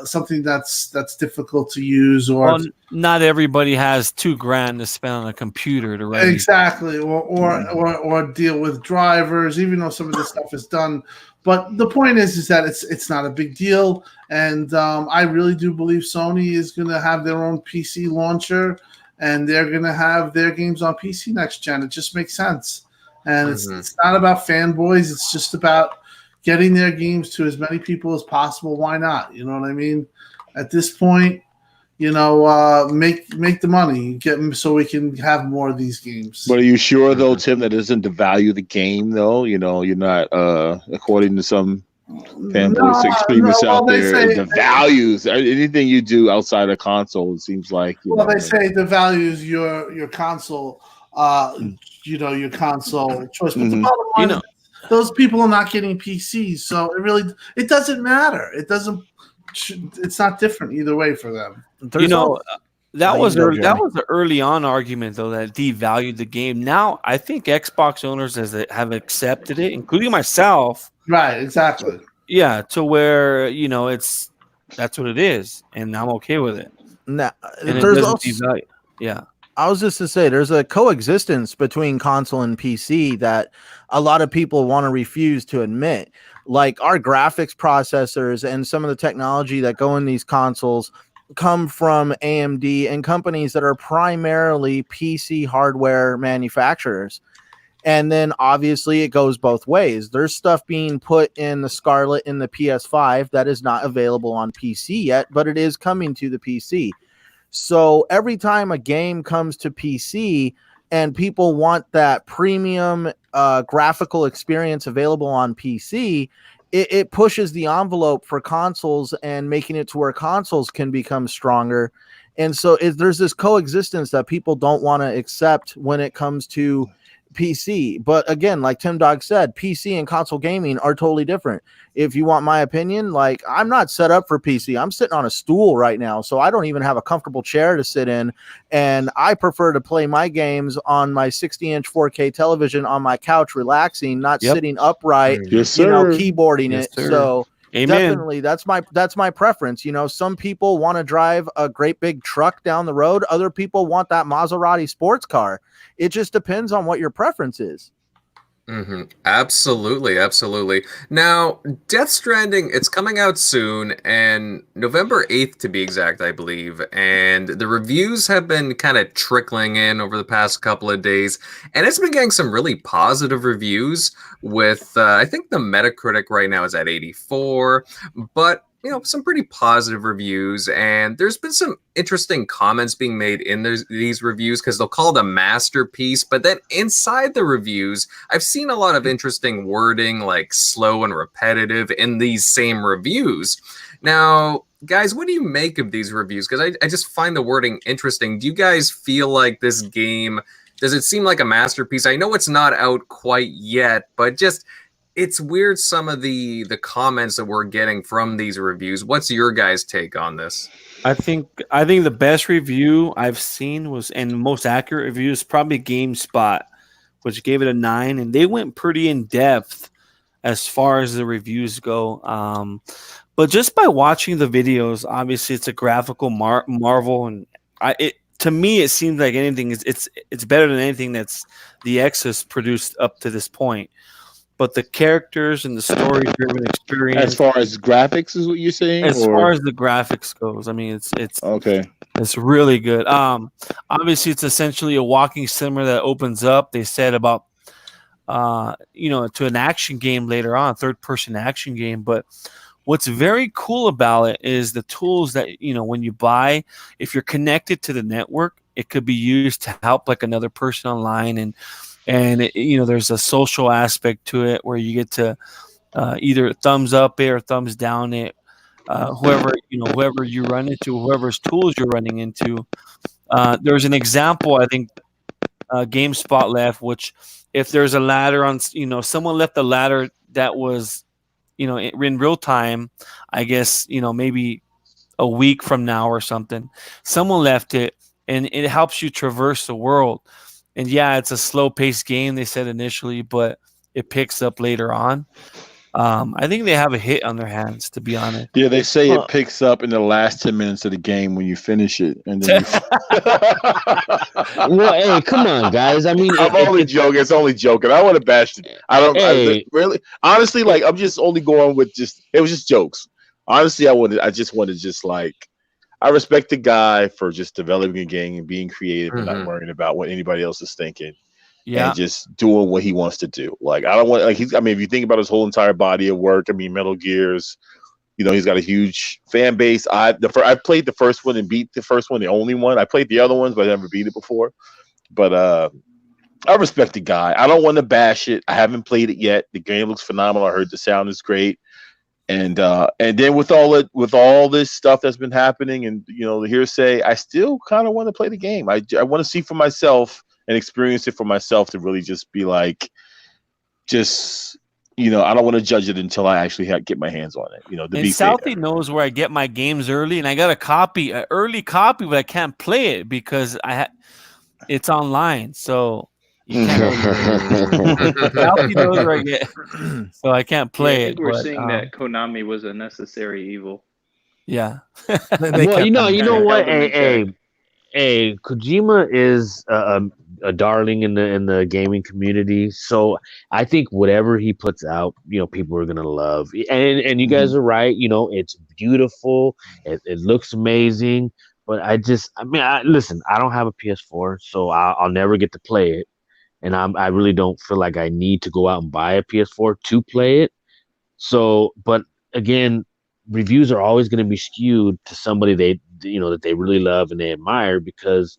something that's difficult to use, or not everybody has $2,000 to spend on a computer to write exactly, or deal with drivers, even though some of this stuff is done. But the point is that it's not a big deal, and I really do believe Sony is going to have their own PC launcher, and they're going to have their games on PC next gen. It just makes sense, and it's not about fanboys. It's just about getting their games to as many people as possible. Why not? You know what I mean? At this point, make the money, get them so we can have more of these games. But are you sure though, Tim, that doesn't devalue the game though? You're not according to some fanboys extremists out there. It devalues anything you do outside of console. It seems like they say it devalues your console. Your console choice. But the bottom line, those people are not getting PCs, so it doesn't matter. It's not different either way for them. That was an early on argument though that devalued the game. Now I think Xbox owners have accepted it, including myself. Right, exactly. Yeah, to where that's what it is, and I'm okay with it. Now, and there's also, yeah. I was just to say there's a coexistence between console and PC that a lot of people want to refuse to admit. Like our graphics processors and some of the technology that go in these consoles come from AMD and companies that are primarily PC hardware manufacturers. And then obviously it goes both ways. There's stuff being put in the Scarlet in the PS5 that is not available on PC yet, but it is coming to the PC. So every time a game comes to PC and people want that premium graphical experience available on PC, it pushes the envelope for consoles and making it to where consoles can become stronger. And so there's this coexistence that people don't want to accept when it comes to PC. But again, like Tim Dog said, PC and console gaming are totally different. If you want my opinion, like I'm not set up for PC. I'm sitting on a stool right now, so I don't even have a comfortable chair to sit in. And I prefer to play my games on my 60-inch 4K television on my couch, relaxing, not sitting upright, keyboarding it. Sir. So Amen. Definitely, that's my preference. Some people want to drive a great big truck down the road. Other people want that Maserati sports car. It just depends on what your preference is. Mm-hmm. Absolutely. Now, Death Stranding, it's coming out soon, and November 8th to be exact, I believe. And the reviews have been kind of trickling in over the past couple of days, and it's been getting some really positive reviews with, I think the Metacritic right now is at 84, but some pretty positive reviews, and there's been some interesting comments being made in these reviews because they'll call it a masterpiece, but then inside the reviews, I've seen a lot of interesting wording like slow and repetitive in these same reviews. Now, guys, what do you make of these reviews? Because I just find the wording interesting. Do you guys feel like this game, does it seem like a masterpiece? I know it's not out quite yet, but just it's weird some of the comments that we're getting from these reviews. What's your guys' take on this? I think the best review I've seen was, and most accurate review, is probably GameSpot, which gave it a 9, and they went pretty in depth as far as the reviews go. But just by watching the videos, obviously it's a graphical marvel, and to me it seems like anything it's better than anything that's the X has produced up to this point. but the characters and the story-driven experience. As far as graphics is what you're saying? As far as the graphics goes, I mean, it's okay. It's really good. Obviously, it's essentially a walking simulator that opens up. They said about, to an action game later on, third-person action game. But what's very cool about it is the tools that, when you buy, if you're connected to the network, it could be used to help like another person online. And there's a social aspect to it where you get to either thumbs up it or thumbs down it. Whoever you run into, whoever's tools you're running into. There's an example, I think GameSpot left, which if there's a ladder on, someone left a ladder that was, in real time, I guess, maybe a week from now or something, someone left it and it helps you traverse the world. And yeah, it's a slow paced game, they said initially, but it picks up later on. I think they have a hit on their hands, to be honest. Yeah, they say it picks up in the last 10 minutes of the game when you finish it, and then. Well, hey, come on, guys. I mean, I'm only joking. It's only joking. I want to bash it. I don't really. Honestly, like I'm just only going with it was just jokes. Honestly, I just wanted I respect the guy for just developing a game and being creative and not worrying about what anybody else is thinking. Yeah, and just doing what he wants to do. Like I don't want if you think about his whole entire body of work, Metal Gears, he's got a huge fan base. I played the first one and beat the first one, the only one. I played the other ones, but I never beat it before. But I respect the guy. I don't want to bash it. I haven't played it yet. The game looks phenomenal. I heard the sound is great. And then with all this stuff that's been happening and the hearsay, I still kind of want to play the game. I want to see for myself and experience it for myself to really just be like, I don't want to judge it until I actually get my hands on it. And Southie knows where I get my games early, and I got an early copy, but I can't play it because it's online. So you can't Southie knows where I get, so I can't play it. We're seeing that Konami was a necessary evil. Yeah. Well, you know what? Hey, Kojima is a darling in the gaming community, so I think whatever he puts out, people are gonna love. And you guys are right. It's beautiful. It looks amazing. But listen. I don't have a PS4, so I'll never get to play it, and I really don't feel like I need to go out and buy a PS4 to play it. So, but again, reviews are always going to be skewed to somebody that they really love and they admire because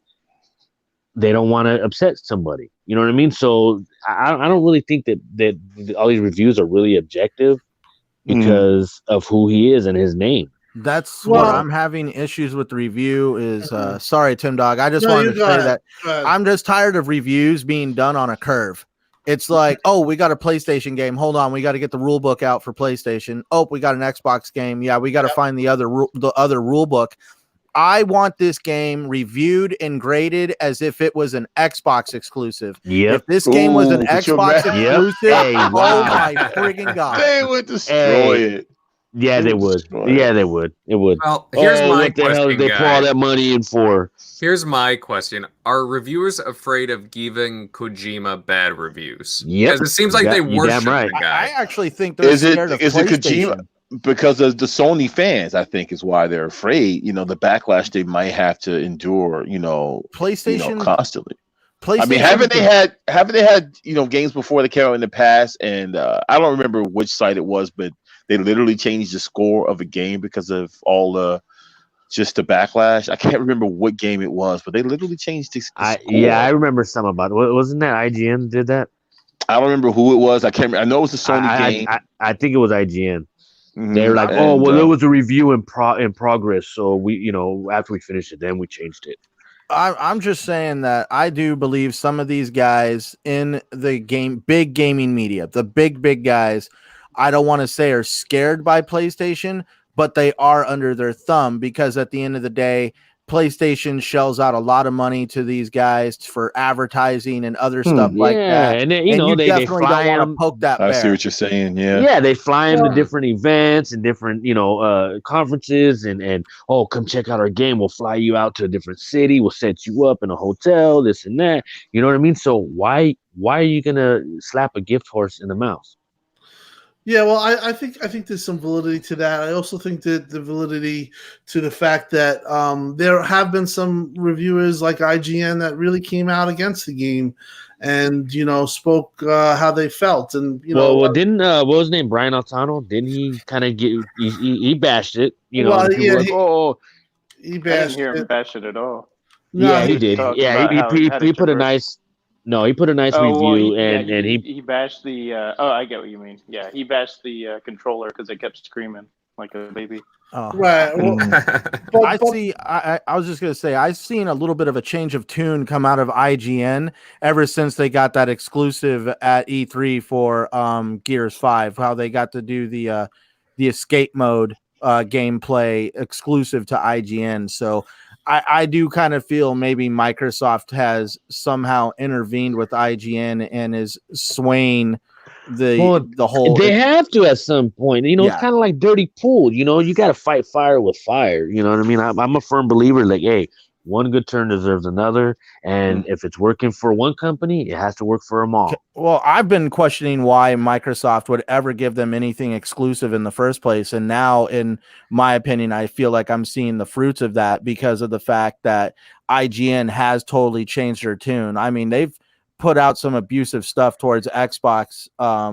they don't want to upset somebody. You know what I mean? So I don't really think that all these reviews are really objective because of who he is and his name. That's what I'm having issues with the review is sorry, Tim Dog. I just wanted to say that I'm just tired of reviews being done on a curve. It's like, oh, we got a PlayStation game. Hold on, we got to get the rule book out for PlayStation. Oh, we got an Xbox game. Yeah, we got to find the other rule book. I want this game reviewed and graded as if it was an Xbox exclusive. Yep. If this game was an Xbox exclusive, oh my friggin' God. They would destroy it. Yeah, they would. Yeah, they would. It would. Well, here's my what the question, hell did they pour all that money in for? Here's my question. Are reviewers afraid of giving Kojima bad reviews? Yep. Because it seems like they worship the guy. I actually think they're scared of PlayStation. Is it Kojima? Because of the Sony fans, I think is why they're afraid. The backlash they might have to endure. PlayStation constantly. PlayStation. I mean, haven't they had games before that came out in the past? And I don't remember which site it was, but they literally changed the score of a game because of all the backlash. I can't remember what game it was, but they literally changed the score. Yeah, I remember some about it. Wasn't that IGN did that? I don't remember who it was. I can't remember. I know it was a Sony game. I think it was IGN. They were like, "Oh, well, there was a review in progress, so we, after we finished it, then we changed it." I'm just saying that I do believe some of these guys in the big gaming media, the big guys, I don't want to say are scared by PlayStation, but they are under their thumb because at the end of the day, PlayStation shells out a lot of money to these guys for advertising and other stuff like that. And then, they fly them. Poke that I see what you're saying. Yeah. Yeah, they fly them to different events and different, conferences and come check out our game. We'll fly you out to a different city. We'll set you up in a hotel, this and that. You know what I mean? So why are you gonna slap a gift horse in the mouth? Yeah, well, I think there's some validity to that. I also think that the validity to the fact that there have been some reviewers like IGN that really came out against the game, and spoke how they felt, and well, didn't what was his name, Brian Altano? Didn't he kind of he bashed it? Well, And people were like, oh, he I didn't bashed hear him it. bash it at all. No, yeah, he Just did. talked Yeah, about how he it put a should work. nice. No, he put a nice Oh well, review, yeah, and he he bashed the. Oh, I get what you mean. Yeah, he bashed the controller because it kept screaming like a baby. Oh. right. Well, I see. I was just gonna say I've seen a little bit of a change of tune come out of IGN ever since they got that exclusive at E3 for Gears 5. How they got to do the escape mode gameplay exclusive to IGN. So I do kind of feel maybe Microsoft has somehow intervened with IGN and is swaying the whole. They have to at some point. It's Yeah. kind of like dirty pool. You got to fight fire with fire. You know what I mean? I'm a firm believer. Like, hey, one good turn deserves another, and if it's working for one company, it has to work for them all. Well, I've been questioning why Microsoft would ever give them anything exclusive in the first place, and now, in my opinion, I feel like I'm seeing the fruits of that because of the fact that IGN has totally changed their tune. I mean, they've put out some abusive stuff towards Xbox.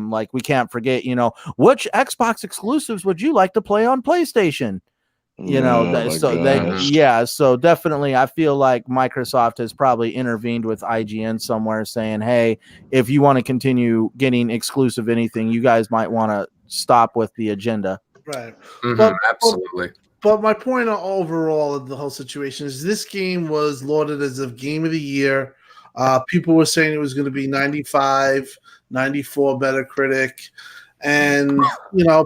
Like, we can't forget, which Xbox exclusives would you like to play on PlayStation? So definitely I feel like Microsoft has probably intervened with IGN somewhere saying, hey, if you want to continue getting exclusive anything, you guys might want to stop with the agenda. Right. Absolutely. But my point overall of the whole situation is this game was lauded as a game of the year. People were saying it was going to be 95, 94 Metacritic. And,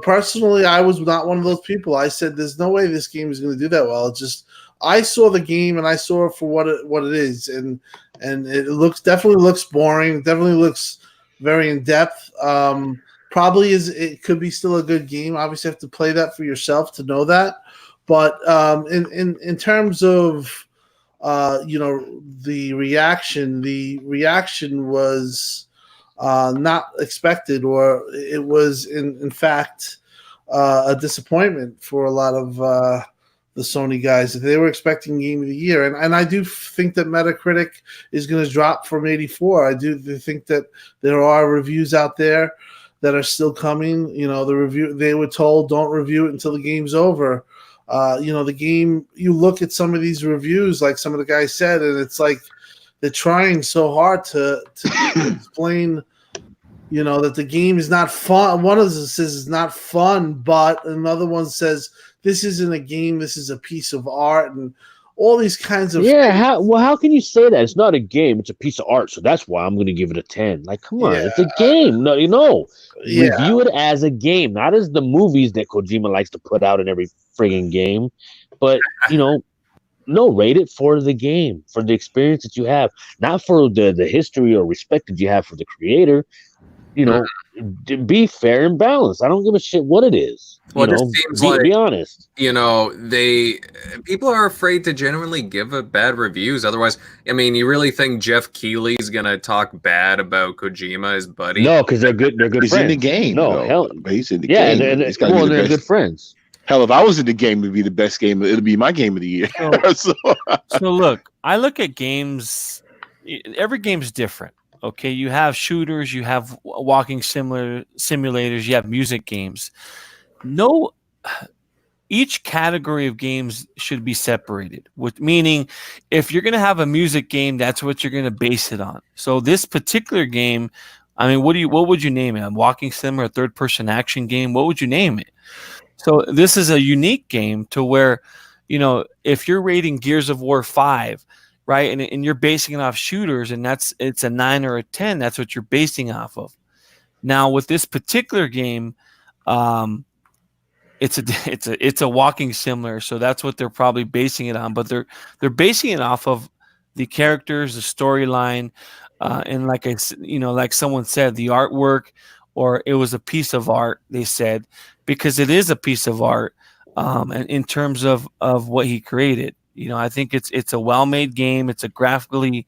personally, I was not one of those people. I said, there's no way this game is going to do that well. It's just, I saw the game and I saw it for what it is. And it definitely looks boring. Definitely looks very in depth. Probably it could be still a good game. Obviously, you have to play that for yourself to know that. But in terms of, the reaction was not expected, or it was in fact a disappointment for a lot of the Sony guys. They were expecting Game of the Year, and I do think that Metacritic is going to drop from 84. I do think that there are reviews out there that are still coming. The review, they were told, don't review it until the game's over. The game, you look at some of these reviews, like some of the guys said, and it's like they're trying so hard to explain, that the game is not fun. One of them says it's not fun, but another one says this isn't a game, this is a piece of art, and all these kinds of how can you say that? It's not a game, it's a piece of art, so that's why I'm going to give it a 10. Like, come on, it's a game. No, review it as a game, not as the movies that Kojima likes to put out in every friggin' game, but rate it for the game, for the experience that you have, not for the history or respect that you have for the creator. Be fair and balanced. I don't give a shit what it is. Well, it just seems be honest. People are afraid to genuinely give bad reviews. Otherwise, you really think Jeff Keighley's gonna talk bad about Kojima, his buddy? No, because they're good. They're good He's friends. in the game. No, hell, he's in the game. They're good friends. Hell, if I was in the game, it'd be the best game. It'd be my game of the year. So look, I look at games. Every game's different. Okay, you have shooters, you have walking simulators, you have music games. Each category of games should be separated. Meaning, if you're going to have a music game, that's what you're going to base it on. So this particular game, what would you name it? A walking sim or a third-person action game? What would you name it? So this is a unique game to where, if you're rating Gears of War 5. Right, and you're basing it off shooters, and it's a 9 or a 10. That's what you're basing off of. Now, with this particular game, it's a walking simulator, so that's what they're probably basing it on. But they're basing it off of the characters, the storyline, and like someone said, the artwork, or it was a piece of art. They said because it is a piece of art, and in terms of what he created. I think it's a well-made game. It's a graphically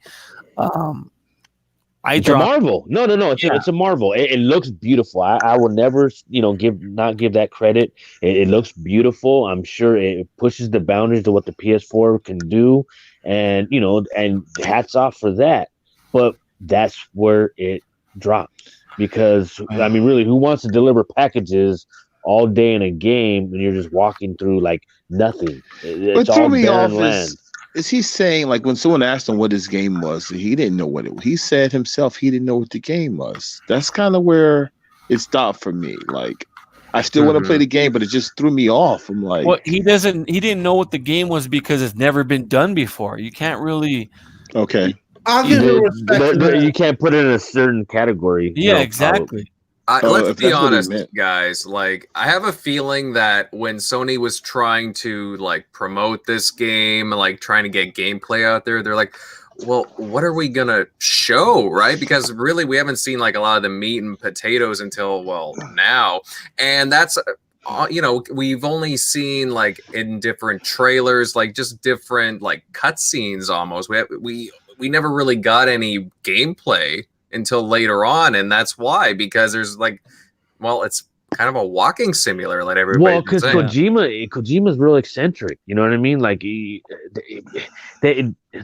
It's a Marvel. No. It's a Marvel. It looks beautiful. I will never, not give that credit. It looks beautiful. I'm sure it pushes the boundaries to what the PS4 can do, and and hats off for that. But that's where it drops because I mean, really, who wants to deliver packages all day in a game when you're just walking through like nothing? It's What threw all me barren off land. is he saying, like, when someone asked him what his game was, he didn't know what it was. He said himself he didn't know what the game was. That's kind of where it stopped for me. Like, I still want to play the game, but it just threw me off. I'm like, well, he didn't know what the game was because it's never been done before. You can't really. okay. I'll give you respect. to that. You can't put it in a certain category. Yeah, exactly. Let's if be that's what he honest, meant. guys. Like, I have a feeling that when Sony was trying to like promote this game, like trying to get gameplay out there, they're like, "Well, what are we gonna show?" Right? Because really, we haven't seen like a lot of the meat and potatoes until now, and that's. We've only seen like in different trailers, like just different like cutscenes almost. We never really got any gameplay until later on, and that's why, because there's like, it's kind of a walking simulator, like everybody. Well, because Kojima's real eccentric. You know what I mean? Like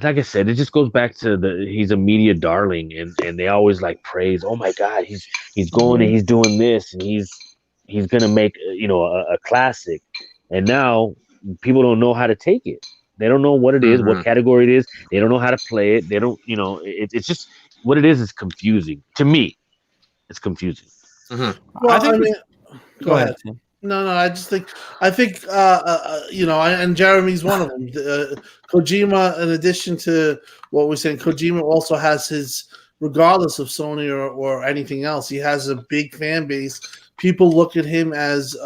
like I said, it just goes back to he's a media darling, and they always like praise. Oh my God, he's going and he's doing this, and he's gonna make a classic, and now people don't know how to take it. They don't know what it is, what category it is. They don't know how to play it. They don't, it's just what it is confusing to me. It's confusing. Well, I mean, go ahead. Tim. No, I think, and Jeremy's one of them. Kojima, in addition to what we're saying, Kojima also has his, regardless of Sony or anything else, he has a big fan base. People look at him as,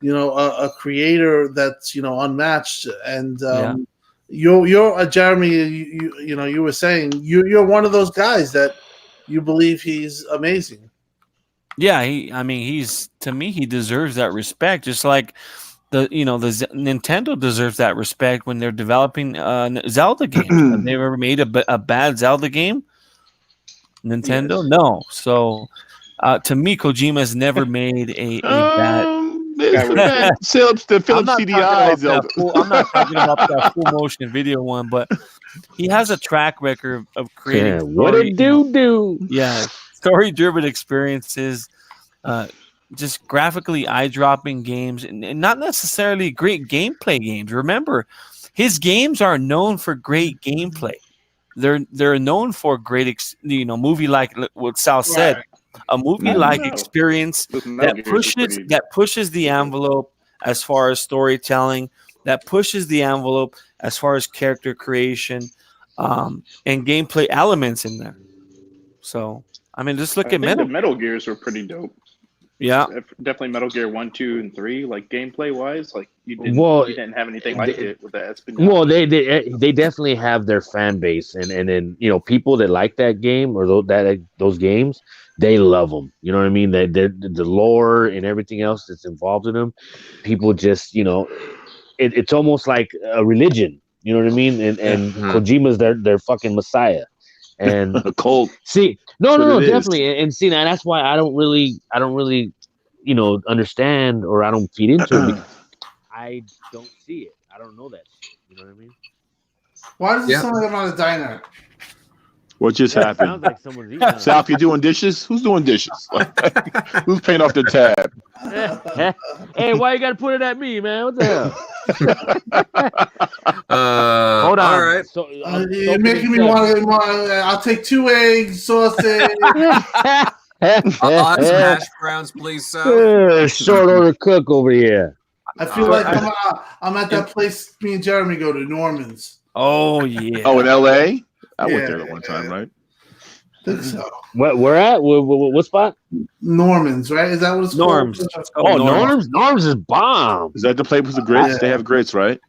a creator that's unmatched, and you're Jeremy. You were saying you're one of those guys that you believe he's amazing. Yeah, to me, he deserves that respect, just like the Nintendo deserves that respect when they're developing Zelda games. Have they ever made a bad Zelda game? Nintendo, yes. No. So. To me, Kojima has never made a bad. The Philips CDI. I'm not talking about that full motion video one, but he has a track record of creating. What it do? Yeah, story-driven experiences, just graphically eye-dropping games, and not necessarily great gameplay games. Remember, his games are known for great gameplay. They're known for great, movie like what Sal said. Right. A movie-like experience that pushes the envelope as far as storytelling, that pushes the envelope as far as character creation, and gameplay elements in there. So, I mean, just look at the Metal Gears were pretty dope. Yeah, definitely Metal Gear 1, 2, and 3. Like gameplay wise, like you didn't have anything like it with that. Well, they definitely have their fan base, and then people that like that game or those games. They love them. You know what I mean? The lore and everything else that's involved in them. People just, it's almost like a religion. You know what I mean? And Kojima's their fucking messiah. And a cult. See, no, definitely. And see, now that's why I don't really, understand, or I don't feed into it because I don't see it. I don't know that shit. You know what I mean? Why does it sound like I'm on a diner? What just happened? Sounds like someone's eating. South, you doing dishes? Who's doing dishes? Who's paying off the tab? Hey, why you gotta put it at me, man? What the hell? Hold on. All right. So, you're making me want to. I'll take 2 eggs, sausage. I'll have some hash browns, please, Sal. Short order cook over here. I feel like I'm at that place me and Jeremy go to, Norman's. Oh yeah. Oh, in LA. I went there at one time, right? I think so. Where at? What spot? Norman's, right? Is that what it's Norm's. called? Norm's is bomb. Is that the place with the grits? Yeah. They have grits, right?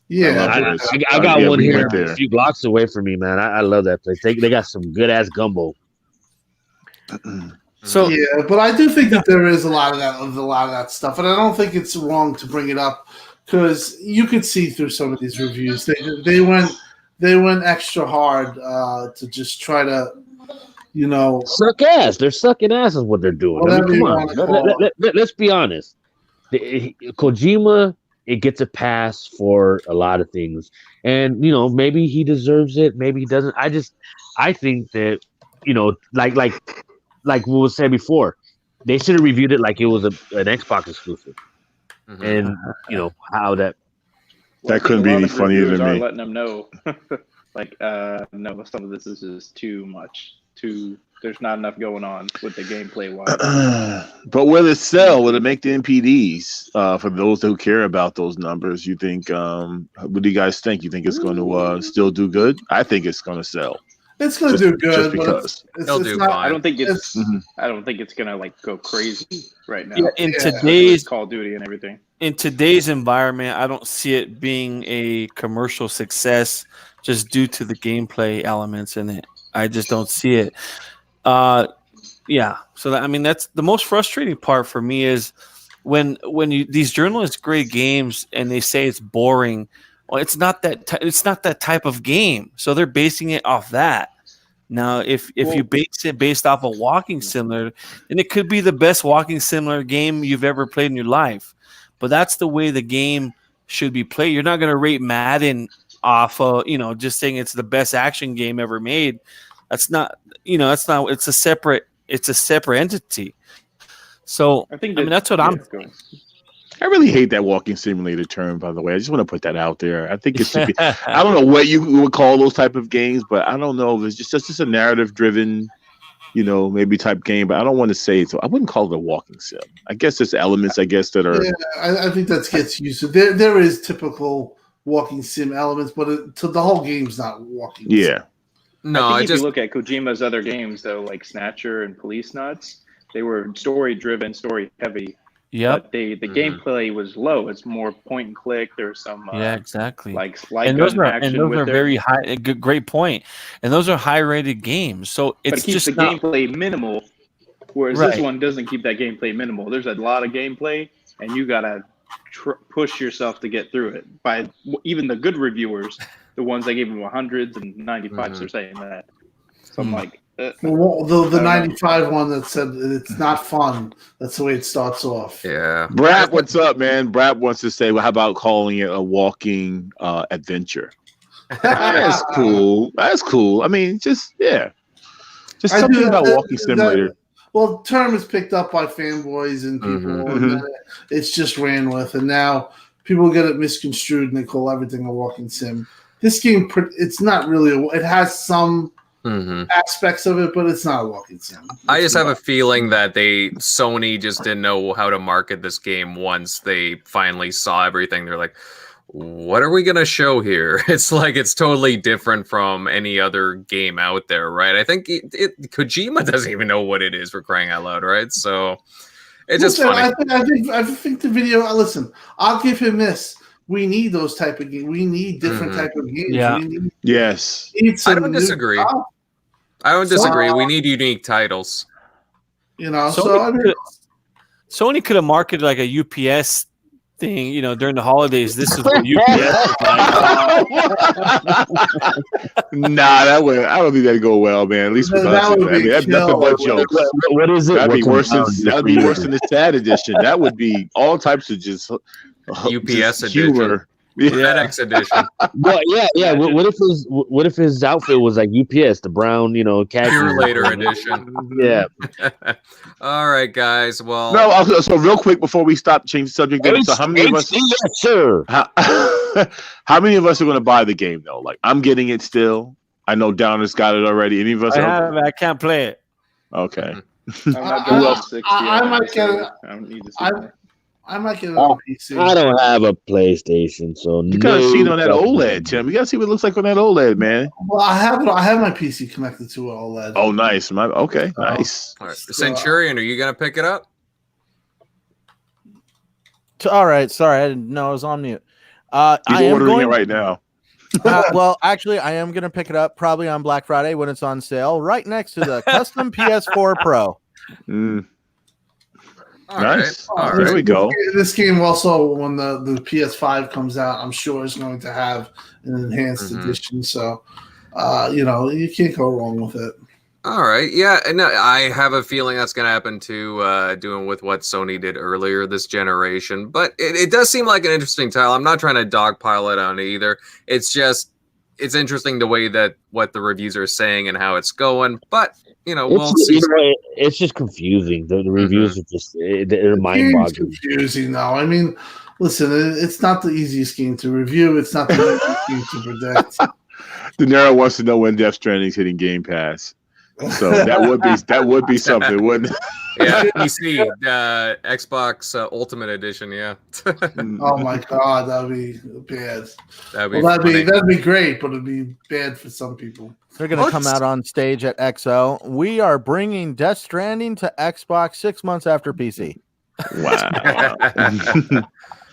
Yeah. I got one here a few blocks away from me, man. I love that place. They got some good ass gumbo. So yeah, but I do think that there is a lot of that stuff, and I don't think it's wrong to bring it up because you could see through some of these reviews. They went extra hard to just try to suck ass. They're sucking ass is what they're doing. I mean, come on. Let's be honest. Kojima, it gets a pass for a lot of things, and maybe he deserves it, maybe he doesn't. I think that like what was said before, they should have reviewed it like it was an Xbox exclusive, and how that couldn't be any funnier than me. Letting them know, no, some of this is just too much. There's not enough going on with the gameplay wise. But will it sell? Will it make the NPDs? For those who care about those numbers, you think? What do you guys think? You think it's going to still do good? I think it's going to sell. It's going to do good, just because it'll do fine. I don't think it's. I don't think it's going to go crazy right now. Yeah, in today's Call of Duty and everything. In today's environment, I don't see it being a commercial success just due to the gameplay elements in it. I just don't see it. Yeah. So that's the most frustrating part for me is when these journalists grade games and they say it's boring. Well, it's not that. It's not that type of game. So they're basing it off that. Now, if you base it based off a walking simulator, then it could be the best walking simulator game you've ever played in your life. But that's the way the game should be played. You're not going to rate Madden off of just saying it's the best action game ever made. That's not it's a separate entity. So that's what I'm going. I really hate that walking simulator term, by the way. I just want to put that out there. I think it should be I don't know what you would call those type of games, but I don't know if it's just a narrative driven, maybe type game, but I don't want to say it. So I wouldn't call it a walking sim. I guess there's elements that are I think that gets used to. There is typical walking sim elements, but the whole game's not walking sim. No, if you look at Kojima's other games, though, like Snatcher and Police Nuts, they were story-driven, story-heavy. Yeah, but the gameplay was low. It's more point and click. There's some exactly like and those are very high. Great point. And those are high-rated games. So it keeps the gameplay minimal, whereas this one doesn't keep that gameplay minimal. There's a lot of gameplay, and you gotta push yourself to get through it. By even the good reviewers. The ones that gave them 100s and 95s are saying that. So I'm like... the 95 one that said it's not fun. That's the way it starts off. Yeah. Brad, what's up, man? Brad wants to say, well, how about calling it a walking adventure? That's cool. That's cool. I mean, just something about walking simulator. The term is picked up by fanboys and people. And it's just ran with. And now people get it misconstrued and they call everything a walking sim. This game, it's not really. It has some aspects of it, but it's not a walking sim. I just have a feeling that Sony just didn't know how to market this game once they finally saw everything. They're like, what are we going to show here? It's like it's totally different from any other game out there, right? I think Kojima doesn't even know what it is, for crying out loud, right? So it's just funny. I think the video. Listen, I'll give him this. We need those type of games. We need different type of games. Yeah. Yes. I don't disagree. We need unique titles. Sony could have marketed like a UPS thing, during the holidays. This is what UPS is like. Nah, I don't think that'd go well, man. At least with us. That's nothing but jokes. What is it? That'd be worse than the sad edition. That would be all types of just UPS humor. edition, FedEx edition. Well, yeah. What if his outfit was like UPS, the brown, khaki Pure edition? Yeah. All right, guys. Well, no. So real quick before we change the subject. So how many of us? Sure. How many of us are going to buy the game though? Like I'm getting it still. I know Downer's got it already. Any of us? I can't play it. Okay. I might get it. I might get it on PC. I don't have a PlayStation, so you gotta see it on that OLED, Tim. You gotta see what it looks like on that OLED, man. Well, I have my PC connected to an OLED. Oh, nice. Nice. All right. Centurion, are you gonna pick it up? All right. Sorry, I didn't know I was on mute. He's ordering it right now. Well, actually, I am gonna pick it up probably on Black Friday when it's on sale, right next to the custom PS4 Pro. Nice. All right. There we go. This game also, when the PS5 comes out, I'm sure is going to have an enhanced edition. So, you can't go wrong with it. All right. Yeah, and I have a feeling that's going to happen too, doing with what Sony did earlier this generation. But it does seem like an interesting title. I'm not trying to dogpile it on either. It's just, it's interesting the way that what the reviews are saying and how it's going. But, we'll see. It's just confusing. The reviews are just, they're mind-boggling. Confusing, though. I mean, listen, it's not the easiest game to review. It's not the easiest game to predict. De Niro wants to know when Death Stranding's hitting Game Pass. So that would be something, wouldn't it? Yeah, PC, Xbox Ultimate Edition. Yeah. Oh my God, that'd be bad. That'd be great, but it'd be bad for some people. They're going to come out on stage at XO. We are bringing Death Stranding to Xbox 6 months after PC. Wow.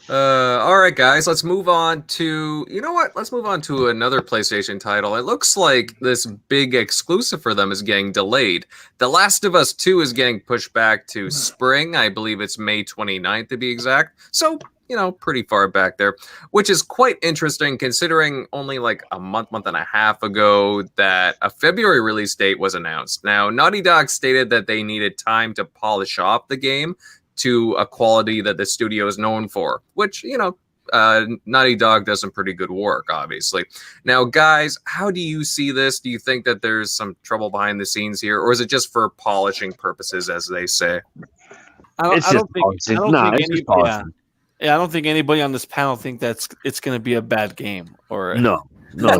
All right, guys, let's move on to, let's move on to another PlayStation title. It looks like this big exclusive for them is getting delayed. The Last of Us 2 is getting pushed back to spring. I believe it's May 29th to be exact. So, pretty far back there, which is quite interesting considering only like a month and a half ago that a February release date was announced. Now, Naughty Dog stated that they needed time to polish off the game to a quality that the studio is known for, which, Naughty Dog does some pretty good work, obviously. Now, guys, how do you see this? Do you think that there's some trouble behind the scenes here, or is it just for polishing purposes, as they say? I don't think anybody on this panel think it's going to be a bad game. Or no. I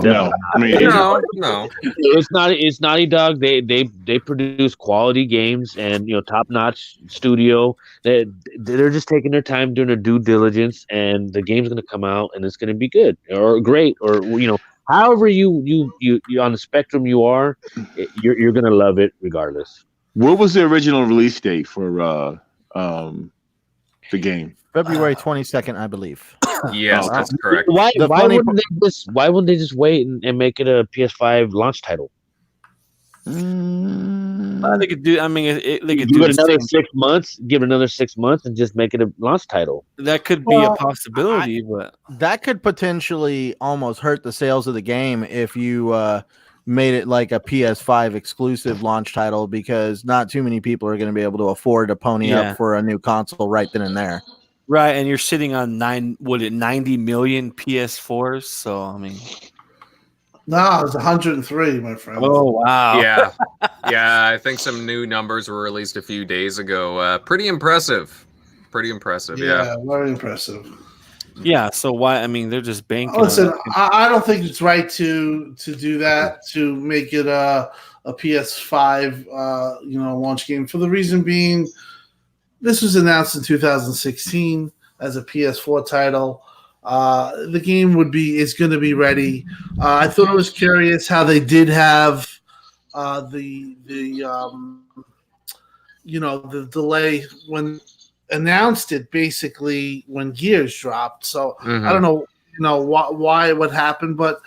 mean, no. It's Naughty Dog. They produce quality games and top notch studio. They're just taking their time doing their due diligence, and the game's going to come out and it's going to be good or great or however you on the spectrum you are, you're going to love it regardless. What was the original release date for the game? February 22nd, I believe. Yes, that's correct. Why wouldn't they just wait and make it a PS5 launch title? They could do. I mean, they could give it another 6 months. Give it another 6 months and just make it a launch title. That could be a possibility, but that could potentially almost hurt the sales of the game if you made it like a PS5 exclusive launch title, because not too many people are going to be able to afford to pony up for a new console right then and there. Right, and you're sitting on 90 million PS4s. So I mean, no, it's 103, my friend. Oh wow, yeah. I think some new numbers were released a few days ago. Pretty impressive. Yeah, very impressive. Yeah, so why? I mean, they're just banking. Listen, I don't think it's right to do that, to make it a PS5 launch game, for the reason being, this was announced in 2016 as a PS4 title. The game is going to be ready. I thought it was curious how they did have the delay when announced it, basically when Gears dropped. So I don't know, why what happened, but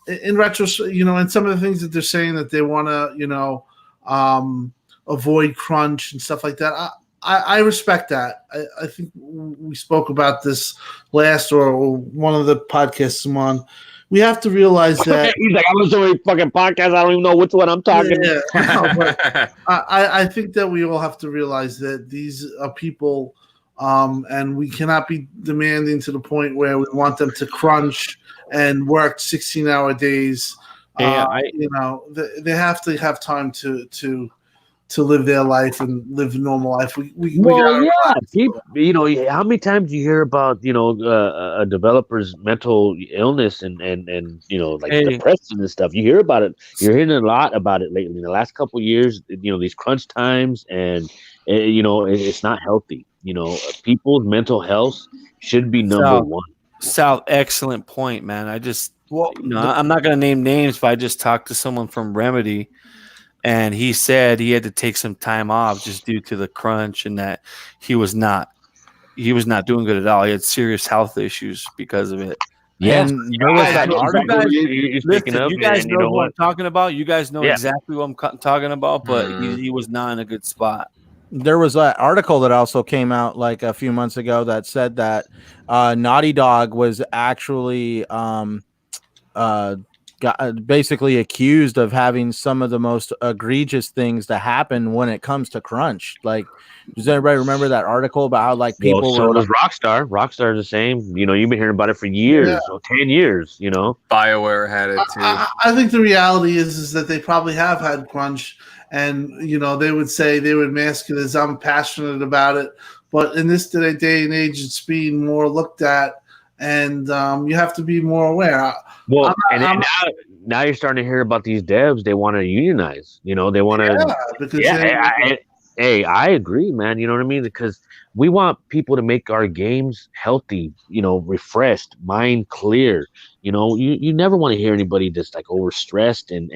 in retrospect, and some of the things that they're saying that they want to, avoid crunch and stuff like that. I respect that. I think we spoke about this last or one of the podcasts I'm on. We have to realize that he's like, I was doing fucking podcast. I don't even know which one I'm talking. I think that we all have to realize that these are people, and we cannot be demanding to the point where we want them to crunch and work 16-hour days. They have to have time to live their life and live a normal life. How many times do you hear about a developer's mental illness and depression and stuff? You hear about it. You're hearing a lot about it lately. In the last couple of years, these crunch times, and it's not healthy. People's mental health should be number one. Sal, excellent point, man. I'm not going to name names, but I just talked to someone from Remedy. And he said he had to take some time off just due to the crunch, and that he was not doing good at all. He had serious health issues because of it. Yeah, and there was that article. You guys know what I'm talking about. You guys know exactly what I'm talking about, but he was not in a good spot. There was an article that also came out like a few months ago that said that Naughty Dog was actually got basically accused of having some of the most egregious things to happen when it comes to crunch. Like, does anybody remember that article about how like people so were does Rockstar. Rockstar is the same. You know, you've been hearing about it for years, or 10 years. You know, BioWare had it too. I think the reality is that they probably have had crunch, and they would say they would mask it as I'm passionate about it. But in this day and age, it's being more looked at, and you have to be more aware. Well, now you're starting to hear about these devs. They want to unionize. You know, they want to. Hey, I agree, man. You know what I mean? Because we want people to make our games healthy. You know, refreshed, mind clear. You know, you never want to hear anybody that's like overstressed and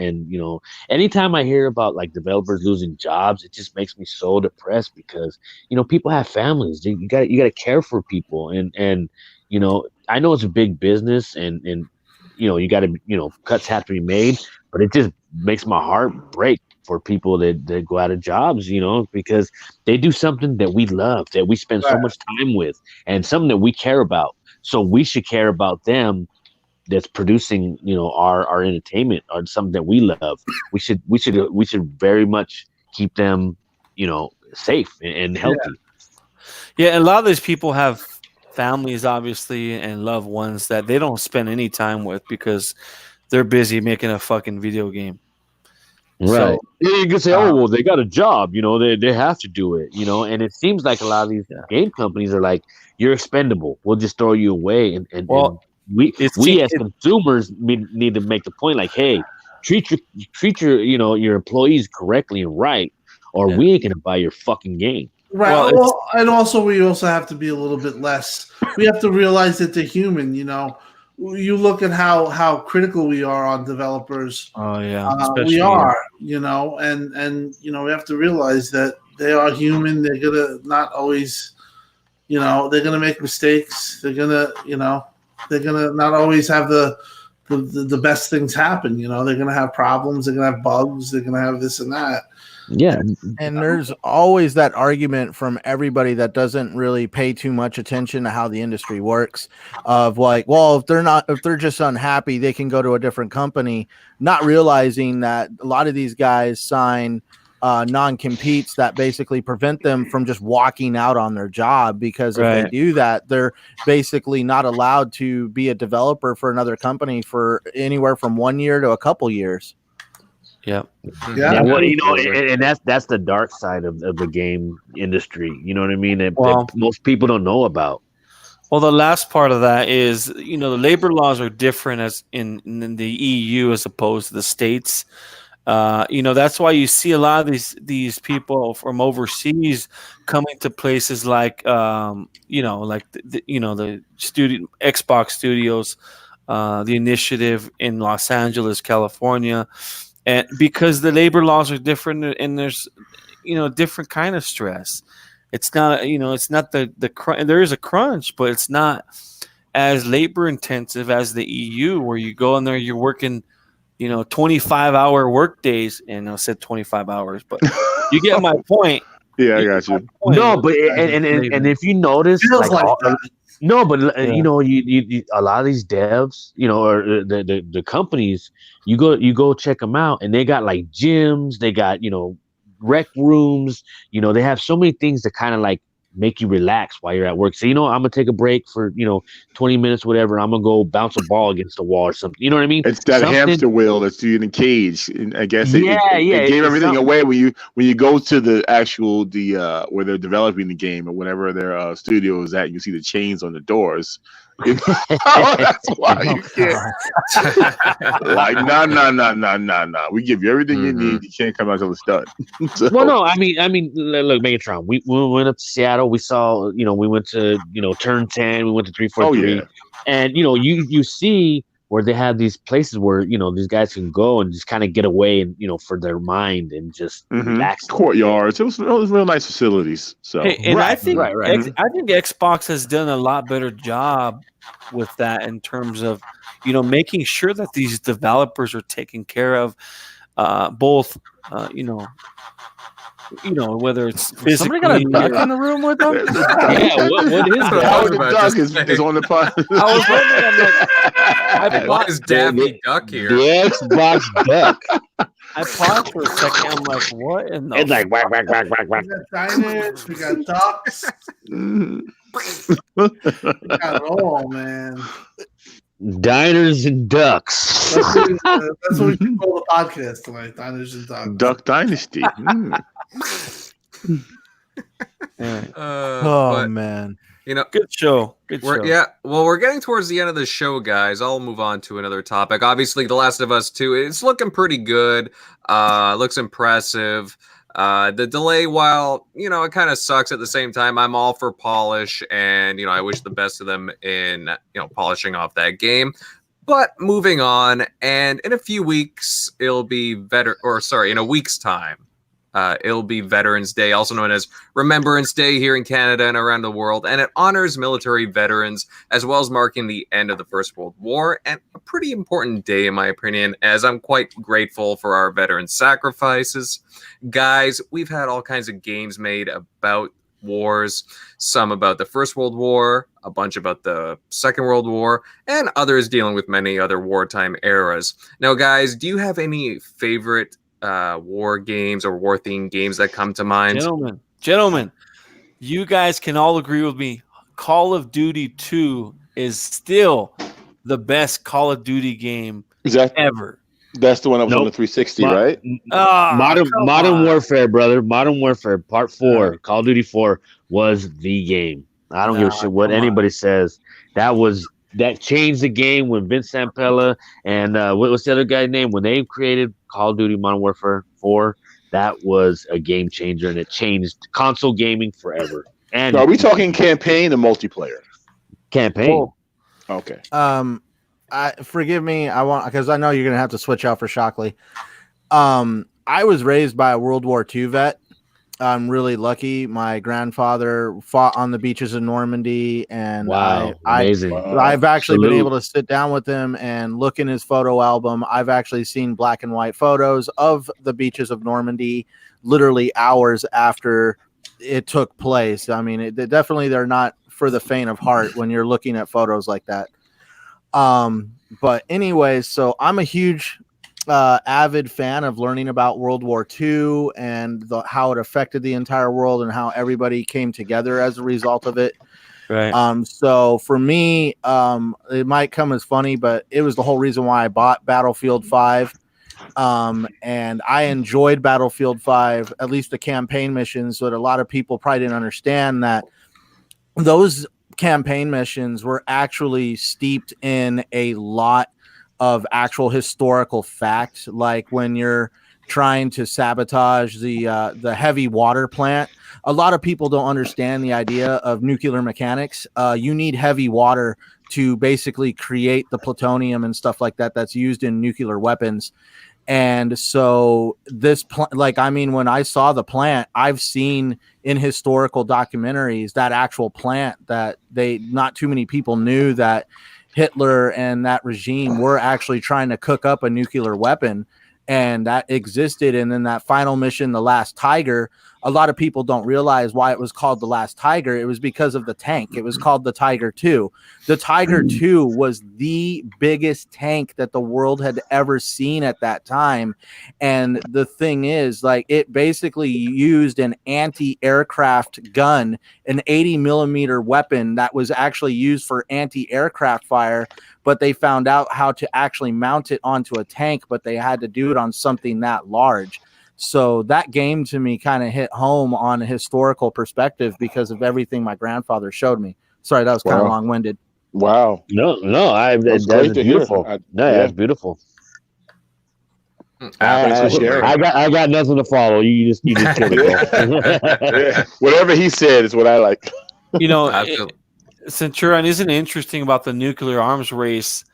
anytime I hear about like developers losing jobs, it just makes me so depressed because people have families. You got to care for people and I know it's a big business and you got to cuts have to be made, but it just makes my heart break for people that go out of jobs, because they do something that we love, that we spend so much time with, and something that we care about. So we should care about them. That's producing, our entertainment or something that we love. We should very much keep them, safe and healthy. Yeah, a lot of these people have families, obviously, and loved ones that they don't spend any time with because they're busy making a fucking video game. Right. So, you can say, well, they got a job, they have to do it, and it seems like a lot of these game companies are like, you're expendable. We'll just throw you away. And we as consumers need to make the point like, hey, treat your your employees correctly and right, or we ain't gonna buy your fucking game. Right. And also we also have to be a little bit less. We have to realize that they're human. You look at how critical we are on developers. Oh yeah, we are. And we have to realize that they are human. They're gonna not always. They're gonna make mistakes. They're gonna not always have the best things happen. They're gonna have problems. They're gonna have bugs. They're gonna have this and that. Yeah. And there's always that argument from everybody that doesn't really pay too much attention to how the industry works of like, well, if they're just unhappy, they can go to a different company, not realizing that a lot of these guys sign non-competes that basically prevent them from just walking out on their job, because if they do that, they're basically not allowed to be a developer for another company for anywhere from 1 year to a couple years. Yeah. Well, and that's the dark side of the game industry. You know what I mean? That most people don't know about. Well, the last part of that is, the labor laws are different as in the EU as opposed to the States. That's why you see a lot of these people from overseas coming to places like, the studio Xbox Studios, the initiative in Los Angeles, California. And because the labor laws are different and there's, different kind of stress. It's not, it's not there is a crunch, but it's not as labor intensive as the EU, where you go in there, you're working, 25-hour work days. And I said 25 hours, but you get my point. Yeah, I got you. No, but and if you notice, no, but you a lot of these devs, or the companies, you go check them out, and they got like gyms, they got rec rooms, they have so many things to kind of like make you relax while you're at work. So I'm gonna take a break for 20 minutes, whatever. I'm gonna go bounce a ball against the wall or something. You know what I mean? It's that hamster wheel that's in a cage. And I guess it gave everything away when you go to the actual where they're developing the game or whatever their studio is at. You see the chains on the doors. That's why you can't. Like no. We give you everything you need. You can't come out until it's done. So. Well, no, I mean, look, Megatron. We went up to Seattle. We saw, we went to Turn 10. We went to 343, and you see where they have these places where these guys can go and just kind of get away and for their mind and just relax. Courtyards. It was real nice facilities. So I think Xbox has done a lot better job with that in terms of making sure that these developers are taken care of, both whether it's Somebody got a physically duck or- in the room with them. Yeah, what is that? Howard the about Duck to is say. on the pod. I was wondering, I'm like, Why is Daffy Duck The here? Xbox Duck. I paused for a second. I'm like, what in the It's like whack, whack, whack, whack, whack. We got diners, we got ducks, Mhm. we got it all, man. Diners and ducks. That's what we should call the podcast tonight. Diners and ducks. Duck Dynasty. Mm. Oh But, man. good show. Good show. We're getting towards the end of the show, guys. I'll move on to another topic. Obviously, The Last of Us 2, it's looking pretty good. Looks impressive. The delay, while, it kind of sucks at the same time, I'm all for polish, and, I wish the best of them in, polishing off that game. But moving on, and in a few weeks, in a week's time, it'll be Veterans Day, also known as Remembrance Day here in Canada and around the world, and it honors military veterans as well as marking the end of the First World War, and a pretty important day in my opinion, as I'm quite grateful for our veterans' sacrifices. Guys, we've had all kinds of games made about wars, some about the First World War, a bunch about the Second World War, and others dealing with many other wartime eras. Now, guys, do you have any favorite war games or war themed games that come to mind? Gentlemen, you guys can all agree with me. Call of Duty 2 is still the best Call of Duty game ever. That's the one that was on Nope. the 360, right? Modern Warfare, brother. Modern Warfare Part 4, Call of Duty 4 was the game. I don't give a shit what anybody says. That changed the game when Vince Zampella and what was the other guy's name? When they created Call of Duty Modern Warfare 4, that was a game changer, and it changed console gaming forever. And So are we talking campaign or multiplayer? campaign? Okay. Forgive me. Because I know you're gonna have to switch out for Shockley. I was raised by a World War II vet. I'm really lucky. My grandfather fought on the beaches of Normandy, and Wow, amazing. I've actually been Salute. able to sit down with him and look in his photo album. I've actually seen black and white photos of the beaches of Normandy, literally hours after it took place. I mean, they're not for the faint of heart when you're looking at photos like that. But anyway, so I'm a huge avid fan of learning about World War II and how it affected the entire world and how everybody came together as a result of it. Right. So for me, it might come as funny, but it was the whole reason why I bought Battlefield 5. And I enjoyed Battlefield 5, at least the campaign missions, but a lot of people probably didn't understand that those campaign missions were actually steeped in a lot of actual historical fact, like when you're trying to sabotage the heavy water plant. A lot of people don't understand the idea of nuclear mechanics. You need heavy water to basically create the plutonium and stuff like that that's used in nuclear weapons. And so when I saw the plant, I've seen in historical documentaries that actual plant that not too many people knew that Hitler and that regime were actually trying to cook up a nuclear weapon, and that existed. And then that final mission, The Last Tiger, a lot of people don't realize why it was called The Last Tiger. It was because of the tank. It was called the Tiger II. The Tiger II was the biggest tank that the world had ever seen at that time. And the thing is, it basically used an anti-aircraft gun, an 80 millimeter weapon that was actually used for anti-aircraft fire, but they found out how to actually mount it onto a tank, but they had to do it on something that large. So that game to me kind of hit home on a historical perspective because of everything my grandfather showed me. Sorry, that was kind of long-winded. Wow. No, That's that's great to hear. beautiful. That's beautiful. Thanks for sharing. I got nothing to follow. You just killed it. Yeah. Whatever he said is what I like. Centurion, isn't it interesting about the nuclear arms race?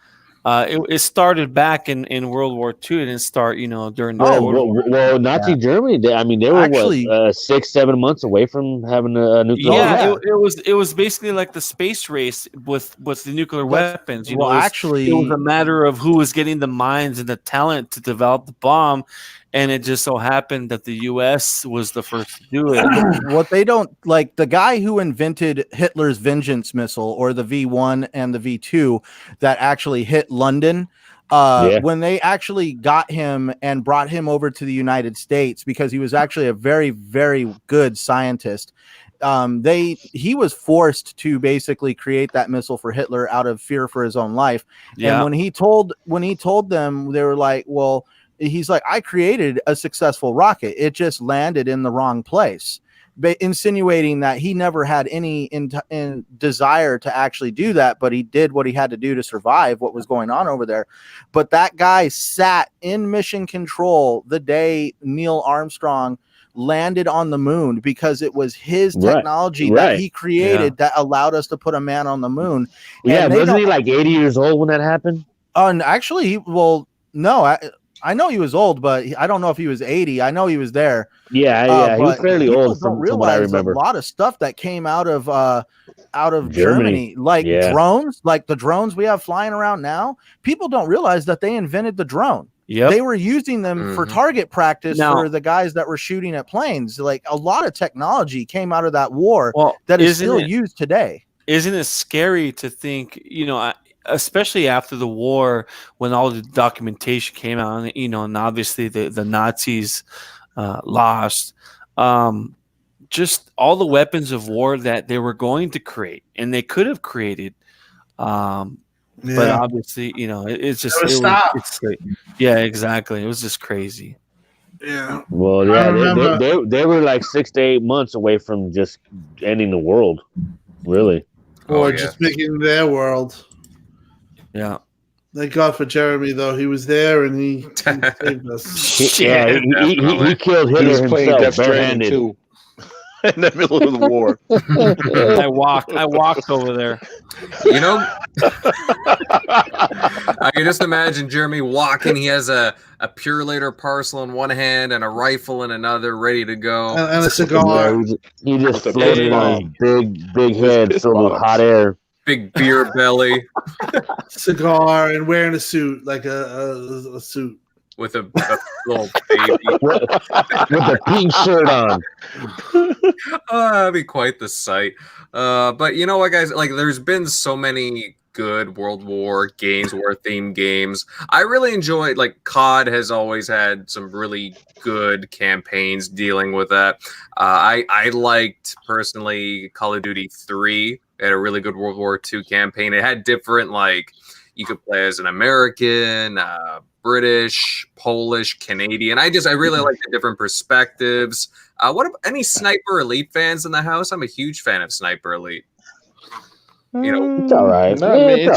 It started back in World War II. It didn't start, during the well, Nazi Germany. They were actually 6-7 months away from having a nuclear. Yeah, it was basically like the space race with the nuclear weapons. It was a matter of who was getting the minds and the talent to develop the bomb, and it just so happened that the U.S. was the first to do it. What they don't like, the guy who invented Hitler's Vengeance missile, or the V1 and the V2 that actually hit London. When they actually got him and brought him over to the United States, because he was actually a very, very good scientist, he was forced to basically create that missile for Hitler out of fear for his own life. Yeah. And when he told them, they were like, well, he's like, I created a successful rocket. It just landed in the wrong place, insinuating that he never had any desire to actually do that, but he did what he had to do to survive what was going on over there. But that guy sat in mission control the day Neil Armstrong landed on the moon, because it was his technology that he created that allowed us to put a man on the moon. Yeah, wasn't he like 80 years old when that happened? Actually, no, I know he was old, but I don't know if he was 80. I know he was there. Yeah, he was fairly old from what I remember. A lot of stuff that came out of Germany, like drones, like the drones we have flying around now. People don't realize that they invented the drone. Yep. They were using them for target practice for the guys that were shooting at planes. Like, a lot of technology came out of that war that is still used today. Isn't it scary to think, especially after the war, when all the documentation came out, and obviously the Nazis lost, just all the weapons of war that they were going to create and they could have created. But obviously, it's just yeah, exactly. It was just crazy. Yeah. Well, yeah, they were like 6 to 8 months away from just ending the world, really. Or just making their world. Yeah. Thank God for Jeremy, though. He was there and he saved us. He killed Hitler. He was playing himself, Death Stranding too. In the middle of the war. I walked over there. I can just imagine Jeremy walking. He has a Pure Later parcel in one hand and a rifle in another, ready to go. And a cigar. Yeah, he just floated on his big head filled with hot air. Big beer belly. Cigar and wearing a suit, like a suit. With a little baby. with a pink shirt on. That'd be quite the sight. But you know what, guys? Like, there's been so many good World War games, war-themed games. I really enjoyed, like, COD has always had some really good campaigns dealing with that. I liked, personally, Call of Duty 3. It had a really good World War II campaign. It had different, like, you could play as an American, British, Polish, Canadian. I really like the different perspectives. What about any Sniper Elite fans in the house? I'm a huge fan of Sniper Elite. It's all right. It's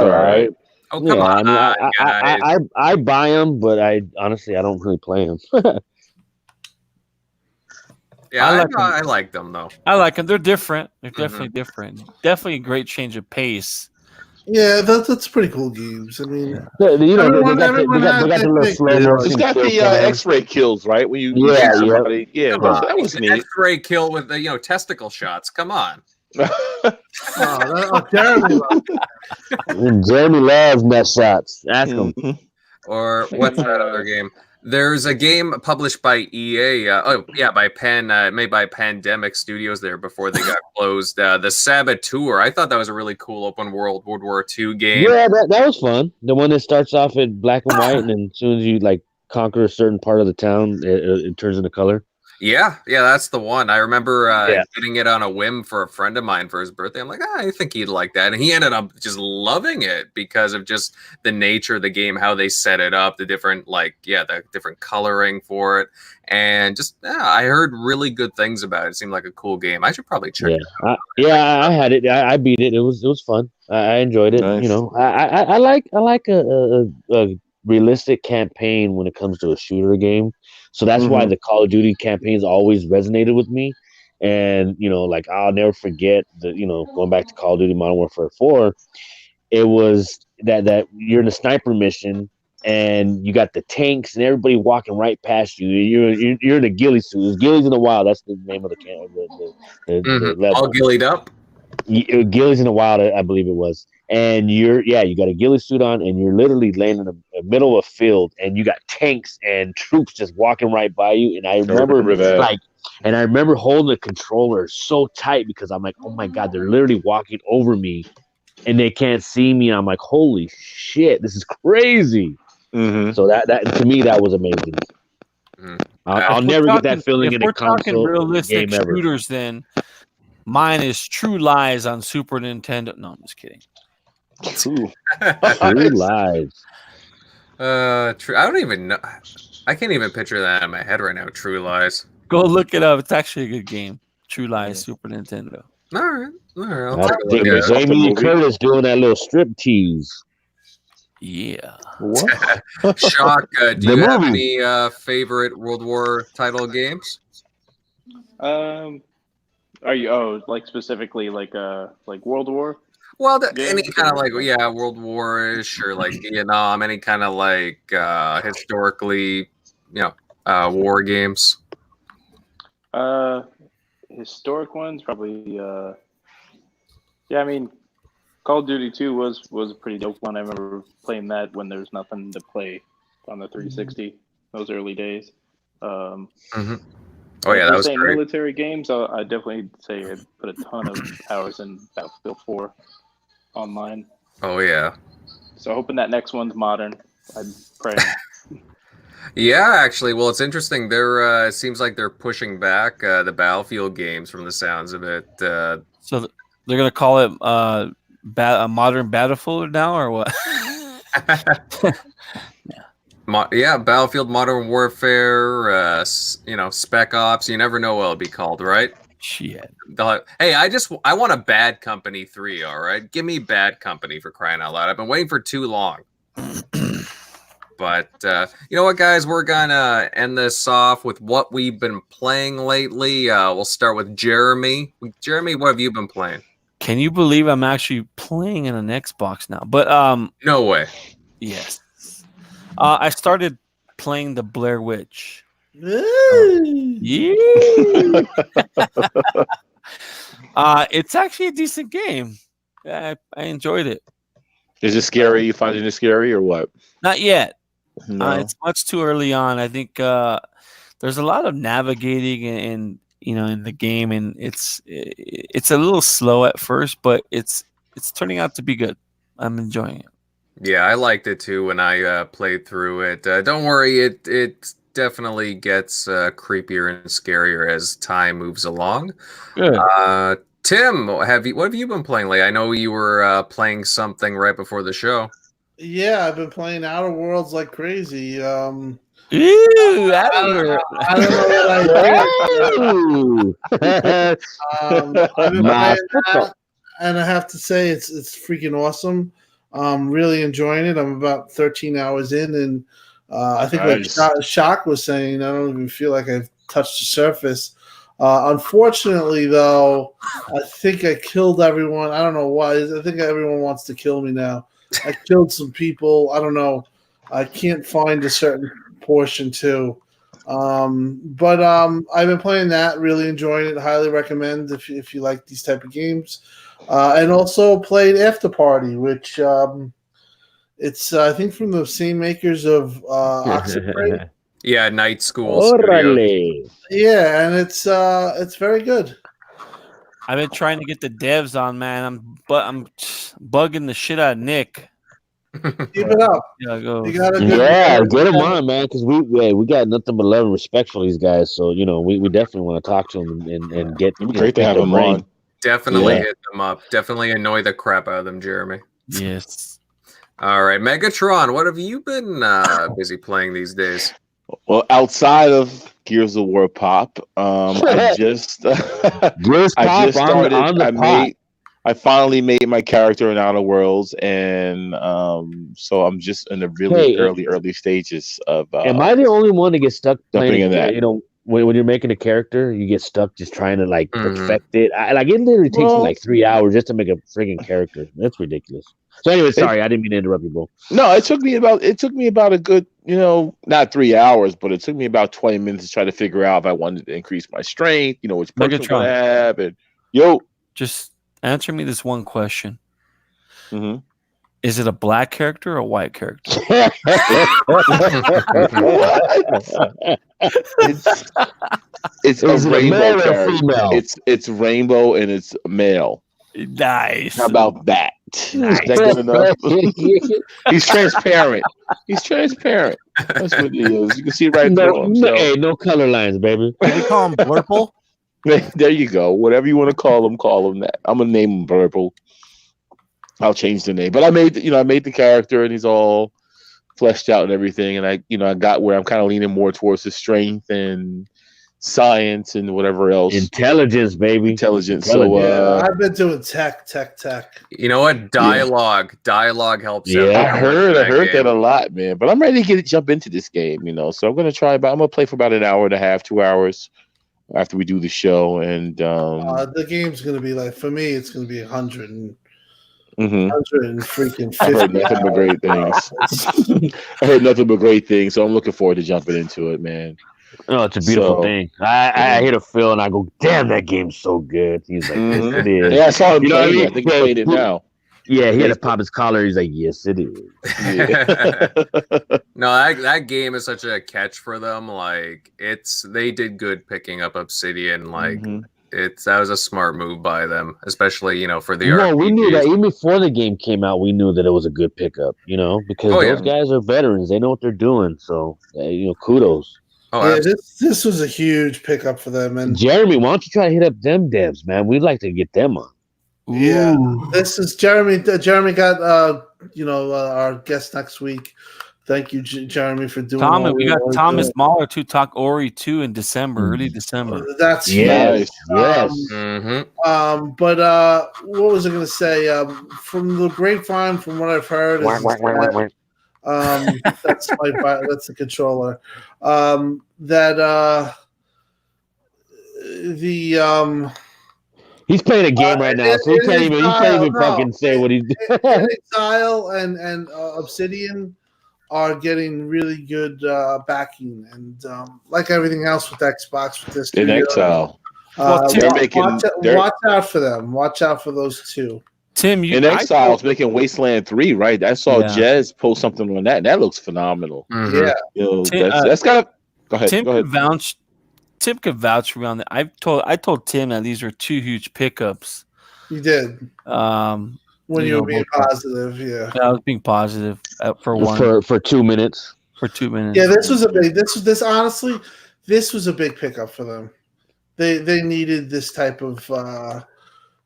all right. Oh, come on, guys. I buy them, but I don't really play them. Yeah, I like them though. I like them. They're different. They're definitely different. Definitely a great change of pace. Yeah, that's pretty cool games. I mean, they got the little slow motion. It's got the X-ray kills, right? When you shoot somebody. Yeah, that was neat. X-ray kill with the testicle shots. Come on. Jeremy loves net shots. Ask him. Or what's that other game? There's a game published by EA. Made by Pandemic Studios there before they got closed. The Saboteur. I thought that was a really cool open world World War II game. Yeah, that was fun. The one that starts off in black and white, and then as soon as you conquer a certain part of the town, it turns into color. Yeah, that's the one. I remember getting it on a whim for a friend of mine for his birthday. I'm like, I think he'd like that. And he ended up just loving it because of just the nature of the game, how they set it up, the different, the different coloring for it. And just, I heard really good things about it. It seemed like a cool game. I should probably check it out. I had it. I beat it. It was fun. I enjoyed it. Nice. I like a realistic campaign when it comes to a shooter game. So that's why the Call of Duty campaigns always resonated with me. And, I'll never forget going back to Call of Duty Modern Warfare 4, it was that you're in a sniper mission and you got the tanks and everybody walking right past you. You're in a ghillie suit. It's Ghillies in the Wild. That's the name of the level. All ghillied up? Ghillies in the Wild, I believe it was. and you got a ghillie suit on, and you're literally laying in the middle of a field, and you got tanks and troops just walking right by you. And I remember that. I remember holding the controller so tight because I'm like, oh my god, they're literally walking over me, and they can't see me. And I'm like, holy shit, this is crazy. Mm-hmm. So that to me that was amazing. Mm-hmm. I'll never get that feeling in a console talking realistic game ever. shooters, then mine is True Lies on Super Nintendo. No, I'm just kidding. True. True Lies. True. I don't even know. I can't even picture that in my head right now. True Lies. Go look it up. It's actually a good game. True Lies, Super Nintendo. All right. I'll I take a think look at it. Jamie Lee Curtis doing that little strip tease. Yeah. What? Shock, do The you have movie. any favorite World War title games? Are you like specifically like World War? Well, Yeah, any kind of like yeah. World War-ish or like Vietnam, any kind of like historically, war games. Historic ones probably. I mean, Call of Duty 2 was a pretty dope one. I remember playing that when there was nothing to play on the 360. Those early days. Mm-hmm. Oh yeah, that was great. Military games. I definitely say I put a ton of hours in Battlefield 4 online. Oh yeah. So hoping that next one's modern. I'm praying. Yeah, actually, well, it's interesting. It seems like they're pushing back the Battlefield games from the sounds of it. So they're gonna call it a modern Battlefield now, or what? Battlefield Modern Warfare, Spec Ops. You never know what it'll be called, right? Shit. Hey, I want a Bad Company 3, all right? Give me Bad Company, for crying out loud. I've been waiting for too long. But you know what, guys? We're going to end this off with what we've been playing lately. We'll start with Jeremy. Jeremy, what have you been playing? Can you believe I'm actually playing in an Xbox now? But no way. Yes. I started playing the Blair Witch. Yeah. It's actually a decent game. I enjoyed it. Is it scary? You find it scary or what? Not yet. No. It's much too early on. I think there's a lot of navigating in the game, and it's a little slow at first, but it's turning out to be good. I'm enjoying it. Yeah, I liked it too when I played through it. Don't worry, it definitely gets creepier and scarier as time moves along. Good. Tim, what have you been playing lately? I know you were playing something right before the show. Yeah, I've been playing Outer Worlds like crazy. Ooh, I don't know what I I've been playing that, and I have to say it's freaking awesome. Really enjoying it. I'm about 13 hours in, and I think Nice. like Shock was saying, I don't even feel like I've touched the surface. Unfortunately, though, I think I killed everyone. I don't know why. I think everyone wants to kill me now. I killed some people. I don't know. I can't find a certain portion too. But I've been playing that, really enjoying it. Highly recommend if you like these type of games. And also played After Party, which it's I think from the same makers of Oxenfree. Yeah, Night School Studio. Yeah, and it's very good. I've been trying to get the devs on, man. I'm bugging the shit out of Nick. Keep it up. Yeah, go. Get them on, man, because we got nothing but love and respect for these guys. So we definitely want to talk to them and get. It'd be great to have them on. Definitely hit them up. Definitely annoy the crap out of them, Jeremy. Yes. All right, Megatron, what have you been busy playing these days? Well, outside of Gears of War Pop, I just started. I finally made my character in Outer Worlds, and so I'm just in the really early stages of. Am I the only one to get stuck playing in that? When you're making a character, you get stuck just trying to perfect it. It literally takes me like 3 hours just to make a friggin' character. That's ridiculous. So anyway, sorry, I didn't mean to interrupt you, bro. No, it took me about a good, not 3 hours, but it took me about 20 minutes to try to figure out if I wanted to increase my strength, which perks I have, and Just answer me this one question. Mhm. Is it a black character or a white character? It's Is a it a rainbow male or a character. female? It's rainbow and it's male. Nice. How about that? Nice. Is that good enough? He's transparent. He's transparent. That's what he is. You can see right through him. So. Hey, no color lines, baby. Did we call him Blurple? There you go. Whatever you want to call him that. I'm gonna name him Purple. I'll change the name. But I made the character and he's all fleshed out and everything. And I got where I'm kind of leaning more towards his strength and science and whatever else. Intelligence, baby. Intelligence. So I've been doing tech. You know what? Dialogue helps. Yeah, out. I heard that a lot, man. But I'm ready to jump into this game, So I'm gonna try. I'm gonna play for about an hour and a half, 2 hours after we do the show. And the game's gonna be like, for me, it's gonna be 100 and mm-hmm. 100 and freaking 50. I heard nothing but great things. I heard nothing but great things, so I'm looking forward to jumping into it, man. Oh, it's a beautiful thing. I hit a Phil and I go, damn, that game's so good. He's like, yes, it is. Yeah, I saw him play it. I think he played it now. Yeah, he had to pop his collar. He's like, yes, it is. Yeah. No, that game is such a catch for them. Like they did good picking up Obsidian. Like that was a smart move by them, especially for the RPGs. We knew that even before the game came out. We knew that it was a good pickup. Because those guys are veterans. They know what they're doing. So kudos. Oh, yeah, this was a huge pickup for them. And Jeremy, why don't you try to hit up them devs, man? We'd like to get them on. Yeah, this is Jeremy. Jeremy got our guest next week. Thank you, Jeremy, for doing. Thomas, we got Thomas Mahler to talk Ori 2 in December, early December. That's yes, yes. But what was I going to say? From the grapevine, from what I've heard, that's that's the controller. He's playing a game right now, so he can't even fucking say what he's doing. Exile and Obsidian are getting really good backing, and like everything else with Xbox with this in Exile. Watch out for them. Watch out for those two. Tim, in Exile's making Wasteland 3, right? I saw Jez post something on that, and that looks phenomenal. Yeah, that's got to go ahead. Tim could vouch for me on that. I told Tim that these were two huge pickups. You did. When you were being positive, yeah. I was being positive for 2 minutes. For 2 minutes. Yeah, this was a big. Honestly, this was a big pickup for them. They needed this type of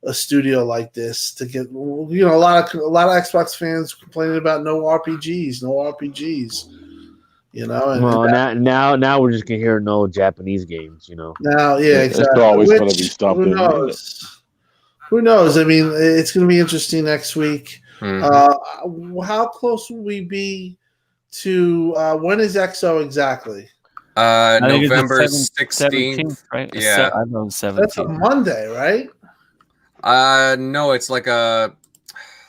a studio like this to get. A lot of Xbox fans complaining about no RPGs. And now we're just gonna hear no Japanese games. Now, yeah, exactly. It's always gonna be something. Who knows? I mean, it's gonna be interesting next week. How close will we be to when is XO exactly? November 16th, right? Yeah, I know 17th. That's a Monday, right? No, it's like a.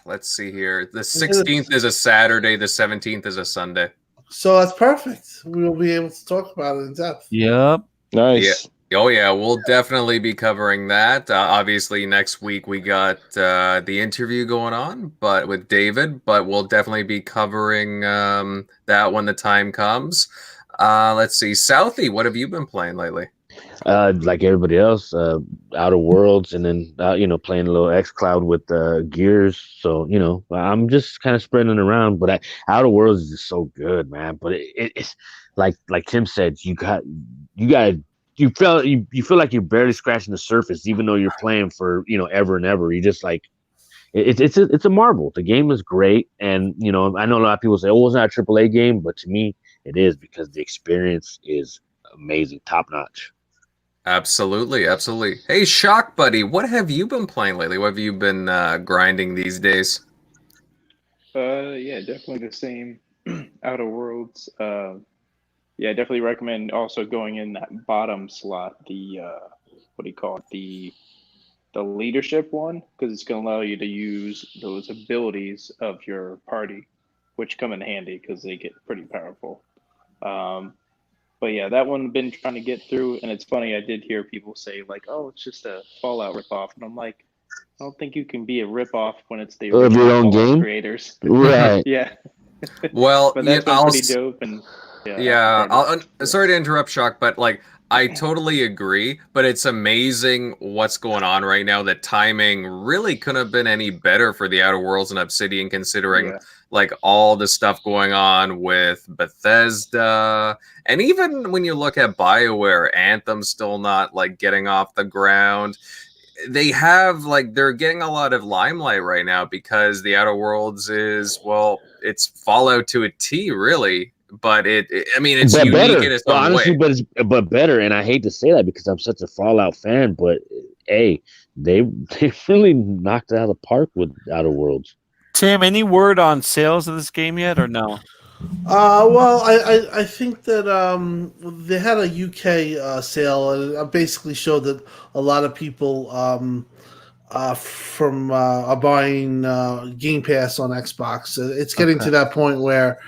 Let's see here. The 16th is a Saturday. The 17th is a Sunday. So that's perfect. We will be able to talk about it in depth. Yep. Nice. Yeah. Oh yeah, we'll definitely be covering that. Obviously, next week we got the interview going on, but with David. But we'll definitely be covering that when the time comes. Let's see, Southie, what have you been playing lately? Like everybody else, Outer Worlds, and then playing a little XCloud with Gears. So I'm just kind of spreading it around. But Outer Worlds is just so good, man. But it's like Tim said, you feel like you're barely scratching the surface, even though you're playing for ever and ever. You just like it's a marvel. The game is great, and I know a lot of people say, "Oh, it's not a AAA game," but to me, it is because the experience is amazing, top notch. Absolutely. Hey, Shock Buddy, what have you been playing lately? What have you been grinding these days? Yeah, definitely the same. Outer Worlds. Yeah, I definitely recommend also going in that bottom slot, the what do you call it? The leadership one, because it's going to allow you to use those abilities of your party, which come in handy because they get pretty powerful. But yeah, that one I've been trying to get through, and it's funny, I did hear people say like, "Oh, it's just a Fallout ripoff," and I'm like, don't think you can be a ripoff when it's the Of your original own Fallout game? creators. Right. Yeah, Well, but that's been pretty dope. And sorry to interrupt, Shock, but like I totally agree. But it's amazing what's going on right now. The timing really couldn't have been any better for the Outer Worlds and Obsidian, considering like all the stuff going on with Bethesda, and even when you look at BioWare, Anthem still not like getting off the ground. They have like they're getting a lot of limelight right now because the Outer Worlds is, well, it's Fallout to a T, really. But I mean, it's unique better. in its own Honestly, way. but better. And I hate to say that because I'm such a Fallout fan, but hey, they really knocked it out of the park with Outer Worlds. Tim, any word on sales of this game yet, or no? Well, I think that they had a UK sale, and it basically showed that a lot of people are buying Game Pass on Xbox. It's getting to that point where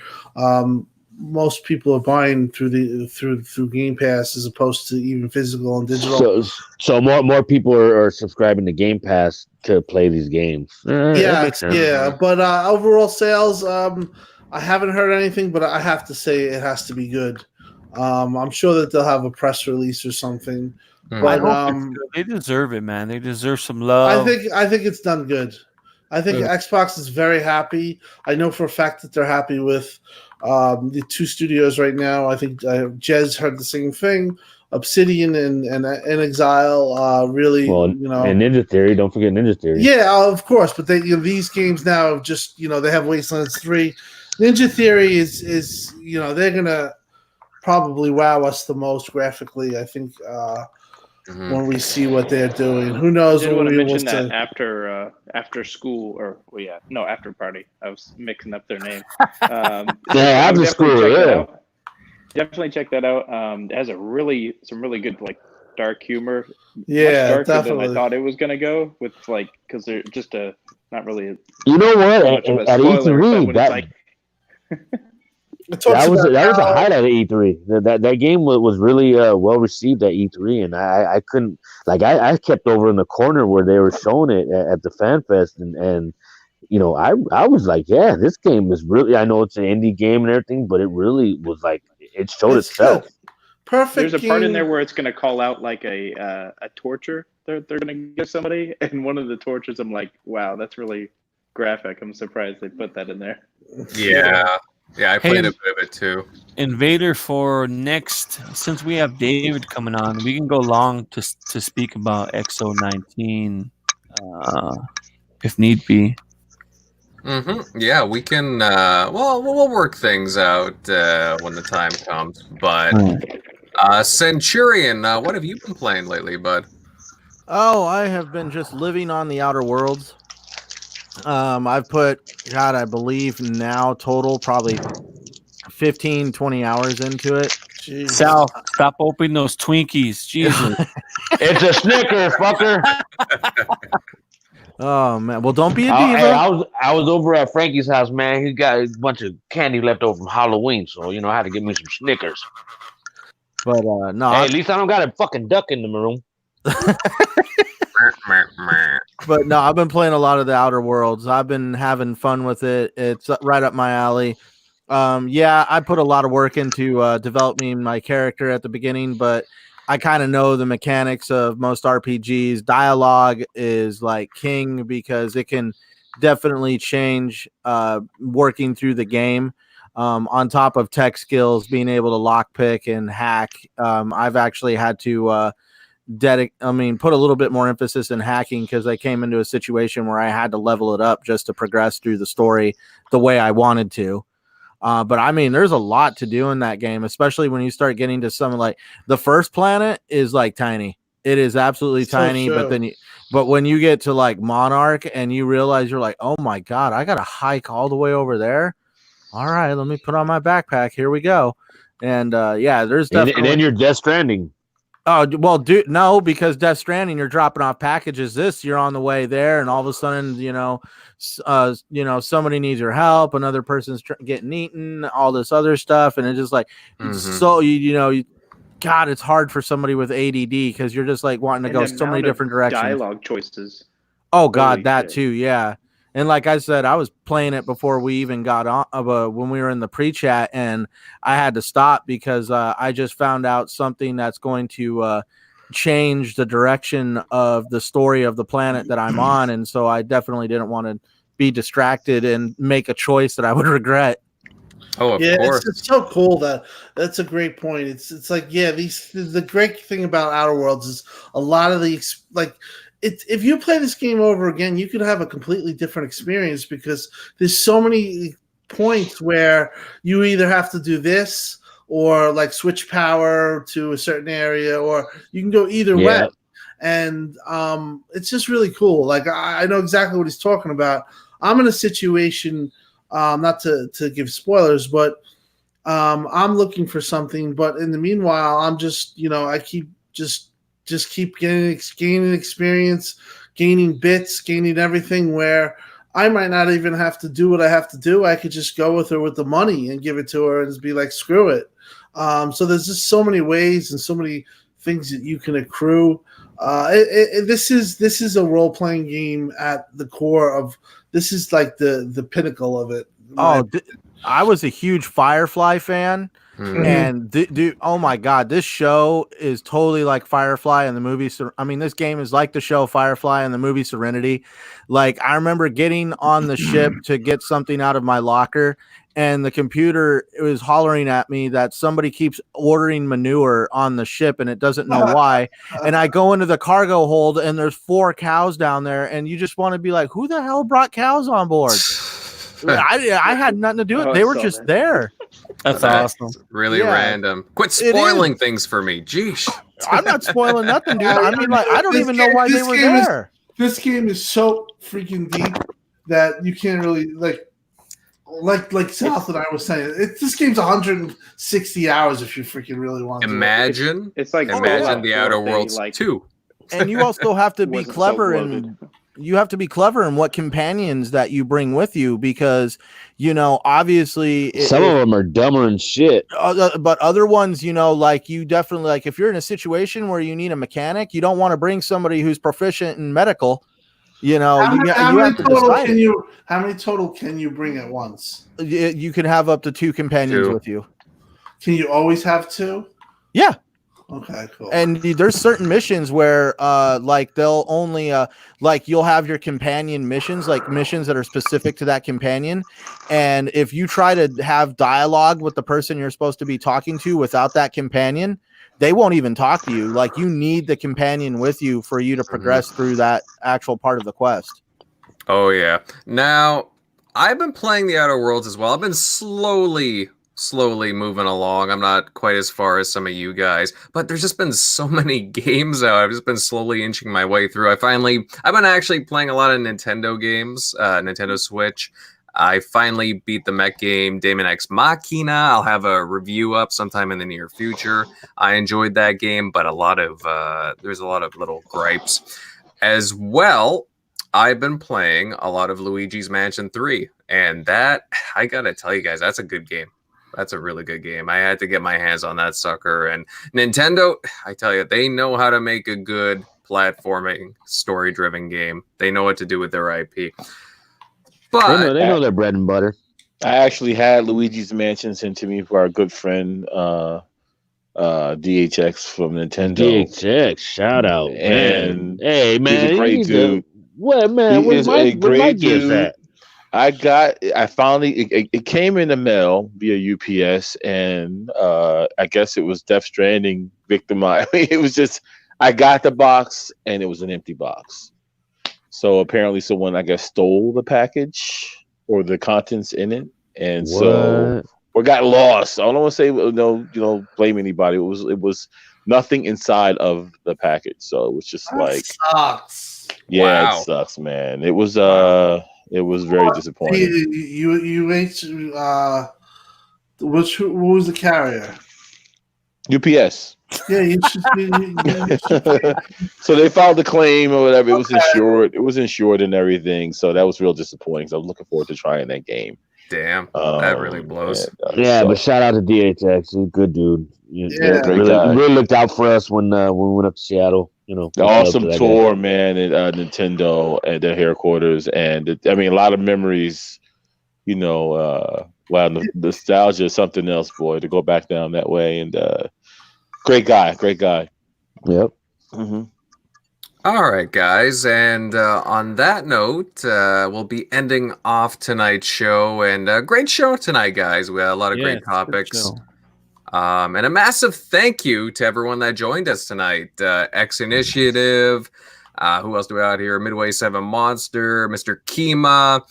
most people are buying through Game Pass as opposed to even physical and digital. So more people are subscribing to Game Pass to play these games. That makes sense. Yeah. But overall sales, I haven't heard anything, but I have to say it has to be good. I'm sure that they'll have a press release or something. I But hope it's good. They deserve it, man. They deserve some love. I think it's done good. I think Xbox is very happy. I know for a fact that they're happy with the two studios right now. I think Jez heard the same thing. Obsidian and Exile really, and Ninja Theory. Don't forget Ninja Theory. Yeah, of course. But these games now just they have Wastelands 3. Ninja Theory is they're gonna probably wow us the most graphically. I think when we see what they're doing, who knows? I did want to mention that after school after party. I was mixing up their name. After school. Definitely check that out. It has some really good like dark humor. Yeah, much darker definitely. than I thought it was gonna go with because they're just not really. You know what? At E3, that was a highlight of E3. That game was really well received at E3, and I couldn't I kept over in the corner where they were showing it at the Fan Fest, and I was like, yeah, this game is really. I know it's an indie game and everything, but it really was like it showed itself. Good. Perfect. There's a part in there where it's going to call out like a torture they're going to give somebody, and one of the tortures, I'm like, wow, that's really graphic. I'm surprised they put that in there. Yeah, I played a bit of it too. Invader, for next, since we have David coming on, we can go long to speak about XO19 if need be. Yeah, we can. We'll work things out when the time comes. But Centurion, what have you been playing lately, bud? Oh, I have been just living on the Outer Worlds. I've put, I believe now total probably 15, 20 hours into it. Jeez. Sal, stop opening those Twinkies. Jesus. It's a Snicker, fucker. Oh man, well don't be a diva. I was over at Frankie's house, man. He got a bunch of candy left over from Halloween, so I had to get me some Snickers. But no, hey, at least I don't got a fucking duck in the room. But no, I've been playing a lot of the Outer Worlds. I've been having fun with it. It's right up my alley. I put a lot of work into developing my character at the beginning, but I kind of know the mechanics of most RPGs. Dialogue is like king because it can definitely change working through the game. On top of tech skills, being able to lockpick and hack, I've actually had to put a little bit more emphasis in hacking because I came into a situation where I had to level it up just to progress through the story the way I wanted to. But I mean, there's a lot to do in that game, especially when you start getting to some like the first planet is like tiny. It is absolutely tiny. True. But when you get to like Monarch and you realize you're like, oh my God, I got to hike all the way over there. All right, let me put on my backpack. Here we go. And there's definitely. And then you're Death Stranding. Oh, well, dude, no, because Death Stranding, you're dropping off packages. You're on the way there, and all of a sudden, somebody needs your help. Another person's getting eaten, all this other stuff. And it's just like, so, God, it's hard for somebody with ADD because you're just like wanting to go so many different directions. Dialogue choices. Oh God, Holy that shit. too, yeah. And like I said, I was playing it before we even got on when we were in the pre-chat, and I had to stop because I just found out something that's going to change the direction of the story of the planet that I'm on, and so I definitely didn't want to be distracted and make a choice that I would regret. Oh, of course. It's so cool that's a great point. It's like the great thing about Outer Worlds is a lot of the if you play this game over again, you could have a completely different experience because there's so many points where you either have to do this or like switch power to a certain area, or you can go either way. And it's just really cool. Like I know exactly what he's talking about. I'm in a situation, not to give spoilers, but I'm looking for something. But in the meanwhile, I'm just, I keep just keep gaining experience, gaining bits, gaining everything where I might not even have to do what I have to do. I could just go with her with the money and give it to her and just be like, screw it. So there's just so many ways and so many things that you can accrue. This is a role-playing game at the core of. This is like the pinnacle of it. I was a huge Firefly fan. Mhm. And dude, oh my God, this show is totally like Firefly in the movie. I mean, this game is like the show Firefly in the movie Serenity. Like, I remember getting on the ship to get something out of my locker, and the computer was hollering at me that somebody keeps ordering manure on the ship and it doesn't know why. And I go into the cargo hold and there's 4 cows down there, and you just want to be like, who the hell brought cows on board? I had nothing to do with it. They were just there. That's awesome. Really random. Quit spoiling things for me. Jeesh. I'm not spoiling nothing, dude. I mean, like, I don't even know why they were there. This game is so freaking deep that you can't really like South and I was saying. This game's 160 hours if you freaking really want to. Imagine. It's like imagine the Outer Worlds 2. And you also have to be clever and. You have to be clever in what companions that you bring with you because, obviously some of them are dumber than shit. But other ones, like you definitely like if you're in a situation where you need a mechanic, you don't want to bring somebody who's proficient in medical. How many total can you bring at once? You can have up to 2 companions with you. Can you always have 2? Yeah. Okay, cool. And there's certain missions where like they'll only like you'll have your companion missions, like missions that are specific to that companion, and if you try to have dialogue with the person you're supposed to be talking to without that companion, they won't even talk to you. Like, you need the companion with you for you to progress through that actual part of the quest. Oh yeah. Now, I've been playing the Outer Worlds as well. I've been slowly moving along. I'm not quite as far as some of you guys, but there's just been so many games out. I've just been slowly inching my way through. I've been actually playing a lot of Nintendo games, Nintendo Switch. I finally beat the mech game Daemon X Machina. I'll have a review up sometime in the near future. I enjoyed that game, but there's a lot of little gripes. As well, I've been playing a lot of Luigi's Mansion 3, and that, I gotta tell you guys, that's a good game. That's a really good game. I had to get my hands on that sucker. And Nintendo, I tell you, they know how to make a good platforming, story-driven game. They know what to do with their IP. But they know their bread and butter. I actually had Luigi's Mansion sent to me for our good friend DHX from Nintendo. DHX, shout out, and man. Hey, man, he's a great dude. What, man? Where's my gift at? I finally, it came in the mail via UPS, and I guess it was Death Stranding victimized. I mean, it was just, I got the box and it was an empty box. So apparently someone, I guess, stole the package or the contents in it. And so, or got lost. I don't want to say, blame anybody. It was nothing inside of the package. So it was just that sucks. Yeah, Wow. It sucks, man. It was very disappointing. You went to what was the carrier? UPS. Yeah, you should. So they filed the claim or whatever. It was insured. It was insured and everything. So that was real disappointing. So I was looking forward to trying that game. Damn, that really blows. Yeah, but shout out to DHX. He's a good dude. Yeah, really looked out for us when we went up to Seattle. you know, The much love awesome to that tour, man, at Nintendo at their headquarters, and I mean a lot of memories. You know, wow, nostalgia is something else, boy. To go back down that way, and great guy, great guy. guy. Yep. Mm-hmm. All right, guys. And on that note, we'll be ending off tonight's show. And great show tonight, guys. We had a lot of great topics. And a massive thank you to everyone that joined us tonight. X Initiative. Who else do we have here? Midway 7 Monster, Mr. Kima.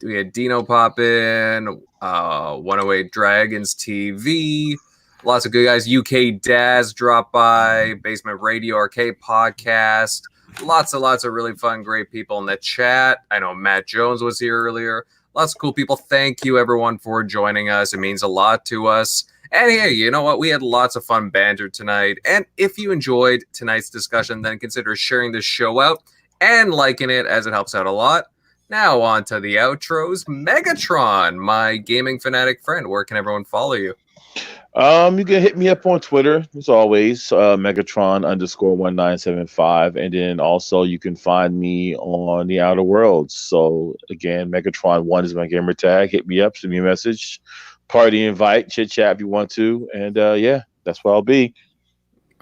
We had Dino pop in, 108 Dragons TV, lots of good guys. UK Daz drop by, Basement Radio Arcade Podcast, lots of really fun, great people in the chat. I know Matt Jones was here earlier. Lots of cool people. Thank you everyone for joining us. It means a lot to us. And hey, you know what? We had lots of fun banter tonight. And if you enjoyed tonight's discussion, then consider sharing this show out and liking it, as it helps out a lot. Now on to the outros. Megatron, my gaming fanatic friend. Where can everyone follow you? You can hit me up on Twitter, as always, Megatron_1975. And then also you can find me on the Outer Worlds. So again, Megatron1 is my gamer tag. Hit me up, send me a message, party invite, chit chat if you want to. And yeah, that's where I'll be.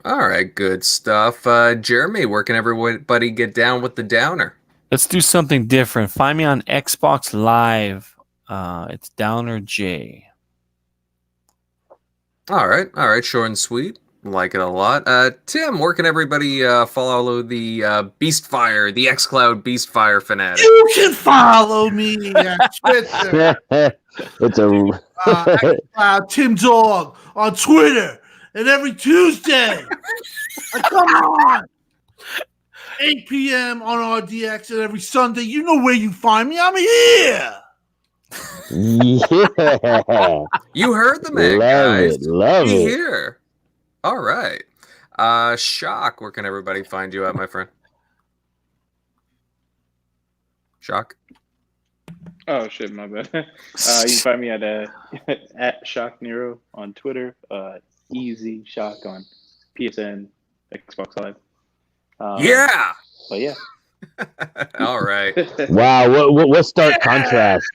All right, good stuff. Jeremy, where can everybody get down with the downer? Let's do something different. Find me on Xbox Live. It's Downer J. All right, short and sweet. Like it a lot. Tim, where can everybody follow the Beastfire, the XCloud Beastfire fanatic? You can follow me at Twitter. It's a Tim Dog on Twitter, and every Tuesday, come on, 8 p.m. on RDX, and every Sunday, you know where you find me. I'm here. Yeah. You heard the man, guys. Love Be it. here. All right. Shock, where can everybody find you at, my friend? Shock. Oh shit, my bad. You can find me at Shock Nero on Twitter. Easy Shock on PSN, Xbox Live. Yeah. But yeah. All right. Wow, what stark contrast.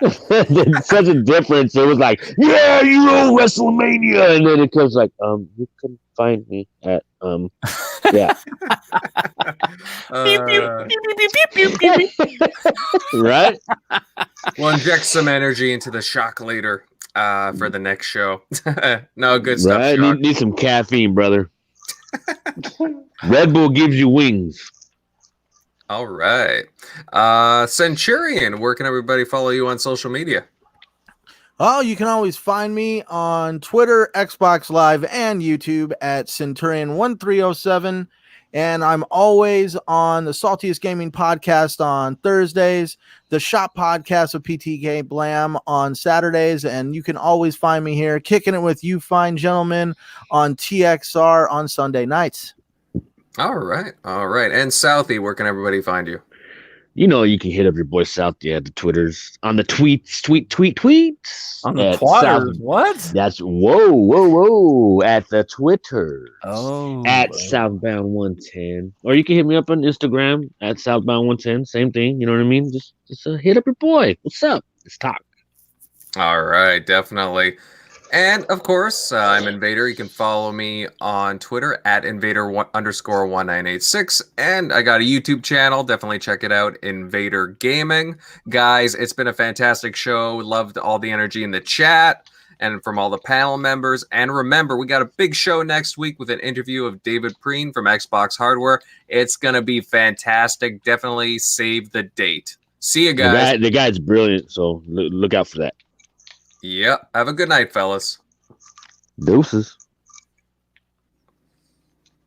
Such a difference. It was like, yeah, you know, WrestleMania, and then it comes like, you can find me at yeah. Right? We'll inject some energy into the Shock later for the next show. No, good stuff. Right? Need some caffeine, brother. Red Bull gives you wings. All right. Centurion, where can everybody follow you on social media? Oh, you can always find me on Twitter, Xbox Live, and YouTube at Centurion1307. And I'm always on the Saltiest Gaming Podcast on Thursdays, the Shop Podcast with PTK Blam on Saturdays, and you can always find me here kicking it with you fine gentlemen on TXR on Sunday nights. All right. And Southie, where can everybody find you? You know, you can hit up your boy Southie at the Twitters, on the tweets. On the Twitters, what? That's whoa, at the Twitter. Oh. At Southbound 110. Or you can hit me up on Instagram at Southbound 110. Same thing, you know what I mean? Just hit up your boy. What's up? Let's talk. All right, definitely. And of course, I'm Invader. You can follow me on Twitter at Invader_1986. And I got a YouTube channel. Definitely check it out, Invader Gaming. Guys, it's been a fantastic show. Loved all the energy in the chat and from all the panel members. And remember, we got a big show next week with an interview of David Preen from Xbox Hardware. It's going to be fantastic. Definitely save the date. See you guys. The guy's brilliant, so look out for that. Yep. Have a good night, fellas. Deuces.